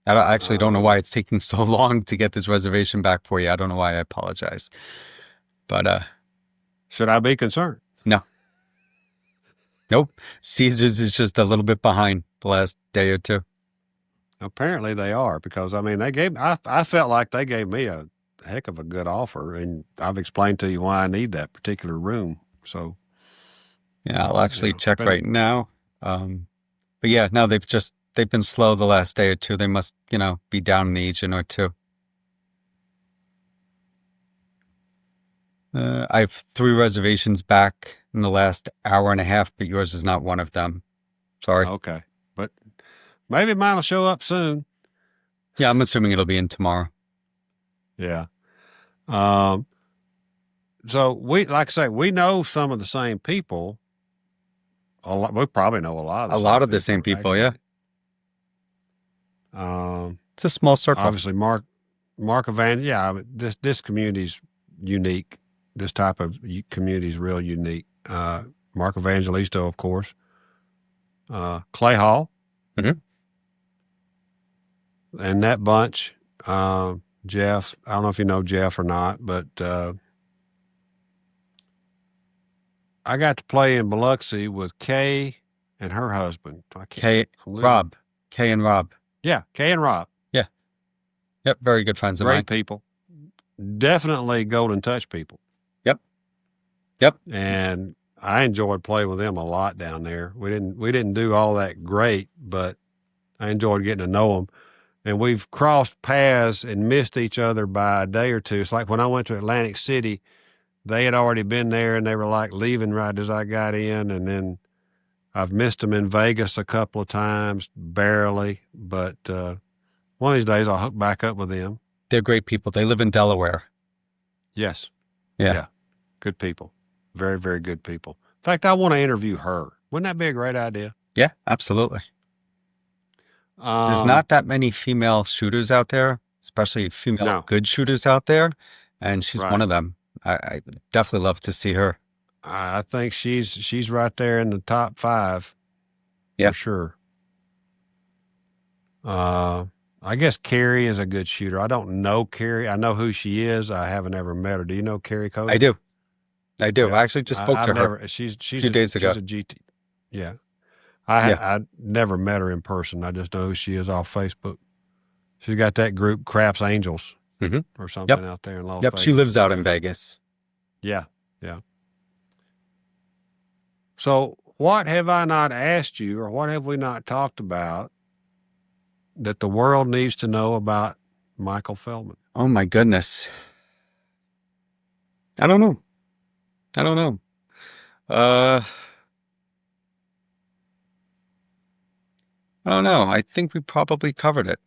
I actually don't know why it's taking so long to get this reservation back for you. I don't know why. I apologize. But should I be concerned? No. Nope. Caesars is just a little bit behind the last day or two. Apparently they are, because I mean, I felt like they gave me a heck of a good offer, and I've explained to you why I need that particular room. So yeah, I'll actually check right now. But yeah, no, they've been slow the last day or two. They must, be down an agent or two. I have 3 reservations back in the last hour and a half, but yours is not one of them. Sorry. Okay. But maybe mine will show up soon. Yeah, I'm assuming it'll be in tomorrow. Yeah. Um, so like I say, we know some of the same people. We probably know a lot of the A lot same of the same people, people, yeah. actually. Um, It's a small circle. Obviously, Mark Evan. Yeah, this community's unique. This type of community is real unique. Mark Evangelisto, of course. Clay Hall Hmm. and that bunch. Jeff. I don't know if you know Jeff or not, but I got to play in Biloxi with Kay and her husband. I can't. Kay, I'm losing. Rob, Kay and Rob. Yeah, Kay and Rob. Yeah. Yep. Very good friends of mine. Great people. Definitely Golden Touch people. Yep. Yep. And I enjoyed playing with them a lot down there. We didn't do all that great, but I enjoyed getting to know them. And we've crossed paths and missed each other by a day or two. It's like when I went to Atlantic City, they had already been there and they were like leaving right as I got in. And then I've missed them in Vegas a couple of times, barely. But one of these days I'll hook back up with them. They're great people. They live in Delaware. Yes. Yeah. Yeah. Good people. Very, very good people. In fact, I want to interview her. Wouldn't that be a great idea? Yeah, absolutely. There's Um, not that many female shooters out there, especially female no, good shooters out there. And she's one right. of them. I definitely love to see her. I think she's right there in the top 5 Yeah. for sure. I guess Carrie is a good shooter. I don't know Carrie. I know who she is. I haven't ever met her. Do you know Carrie I Cody? do. I do. Yeah, I actually just spoke I've to her never. She's a few days ago. she's a GT. Yeah, Yeah. I never met her in person. I just know who she is off Facebook. She's got that group Craps Angels Hmm. or Yep. something out there in Las Yep. She Vegas. lives out in Yeah, Vegas. yeah, yeah. So, what have I not asked you, or what have we not talked about that the world needs to know about Michael Feldman? Oh my goodness. I don't know. I don't know. Uh, I don't know. I think we probably covered it.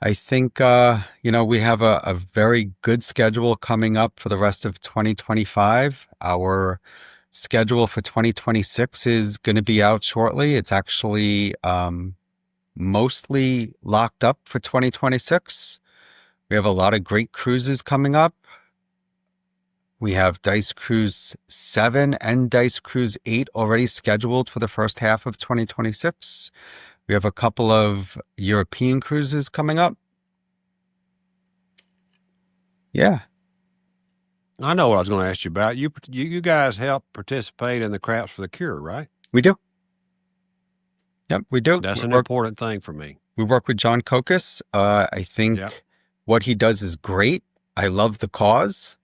I think, we have a very good schedule coming up for the rest of 2025. Our schedule for 2026 is going to be out shortly. It's actually mostly locked up for 2026. We have a lot of great cruises coming up. We have Dice Cruise 7 and Dice Cruise 8 already scheduled for the first half of 2026. We have a couple of European cruises coming up. Yeah, I know what I was going to ask you about. You guys help participate in the Craps for the Cure, right? we do. Yep, we do. That's an important thing for me. We work with John Kokis. I Yeah. think what he does is great. I love the cause.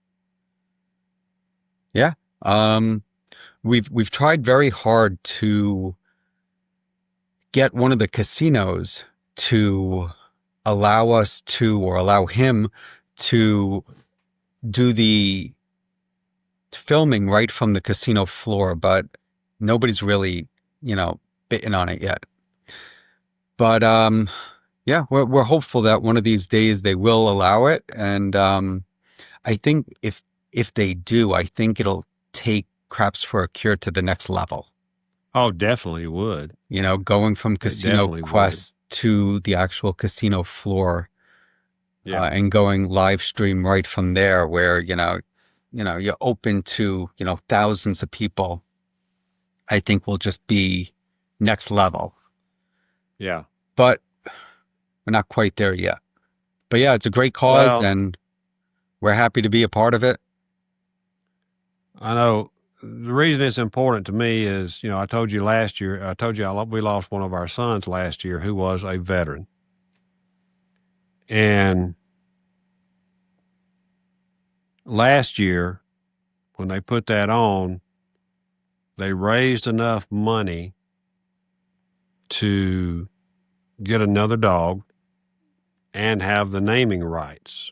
Yeah. We've tried very hard to get one of the casinos to allow us to, or allow him to do the filming right from the casino floor, but nobody's really, bitten on it yet. But yeah, we're hopeful that one of these days they will allow it, and I think if they do, I think it'll take Craps for a Cure to the next level. Oh, definitely would. Going from It Casino definitely would. Quest to the actual casino floor, Yeah. and going live stream right from there, where you're open to thousands of people. I think will just be next level. Yeah. But we're not quite there yet. But yeah, it's a great cause, Well, and we're happy to be a part of it. I know the reason it's important to me is, I told you last year, we lost one of our sons last year who was a veteran. And last year, when they put that on, they raised enough money to get another dog and have the naming rights.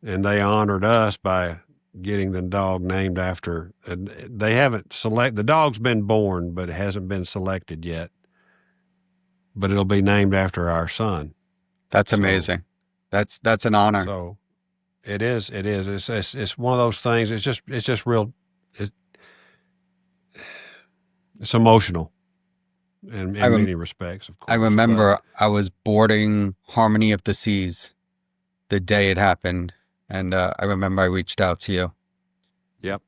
And they honored us by getting the dog named after. They haven't the dog's been born, but it hasn't been selected yet. but it'll be named after our son. That's So, amazing. That's an honor. so it is. It is. It's one of those things. It's just real. It's, it's emotional I in rem many respects, of I course. But remember I was boarding Harmony of the Seas the day it happened, and I remember I reached out to you, yep.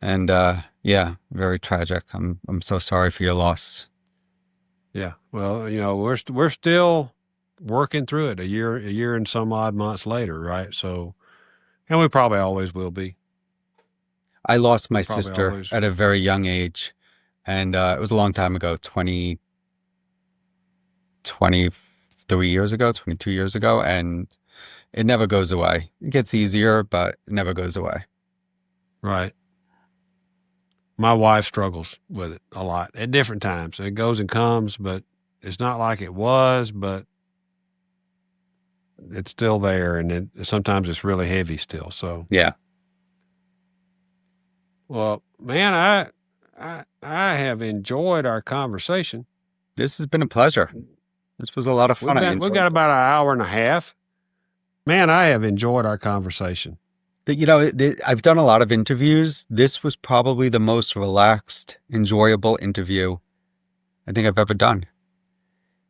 and yeah, very tragic. I'm so sorry for your loss. Yeah. Well, we're still working through it a year and some odd months later, right? So, and we probably always will be. I lost my Probably sister always. at a very young age, and it was a long time ago, 23 years ago, 22 years ago, and it never goes away. It gets easier, but it never goes away. Right. My wife struggles with it a lot at different times. It goes and comes, but it's not like it was, but it's still there, and sometimes it's really heavy still. So, Yeah, well, man, I have enjoyed our conversation. this has been a pleasure. This was a lot of fun. I We've enjoyed got it. about an hour and a half. Man, I have enjoyed our conversation. I've done a lot of interviews. This was probably the most relaxed, enjoyable interview I think I've ever done.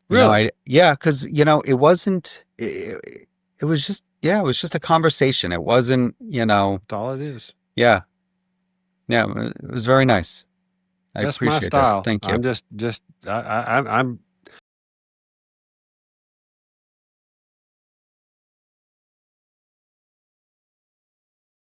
Really, Yeah, because it wasn't. It was just, yeah, it was just a conversation. It wasn't, that's all it is. yeah, yeah. It was very nice. I That's my appreciate this. style. Thank you. I'm just I, I'm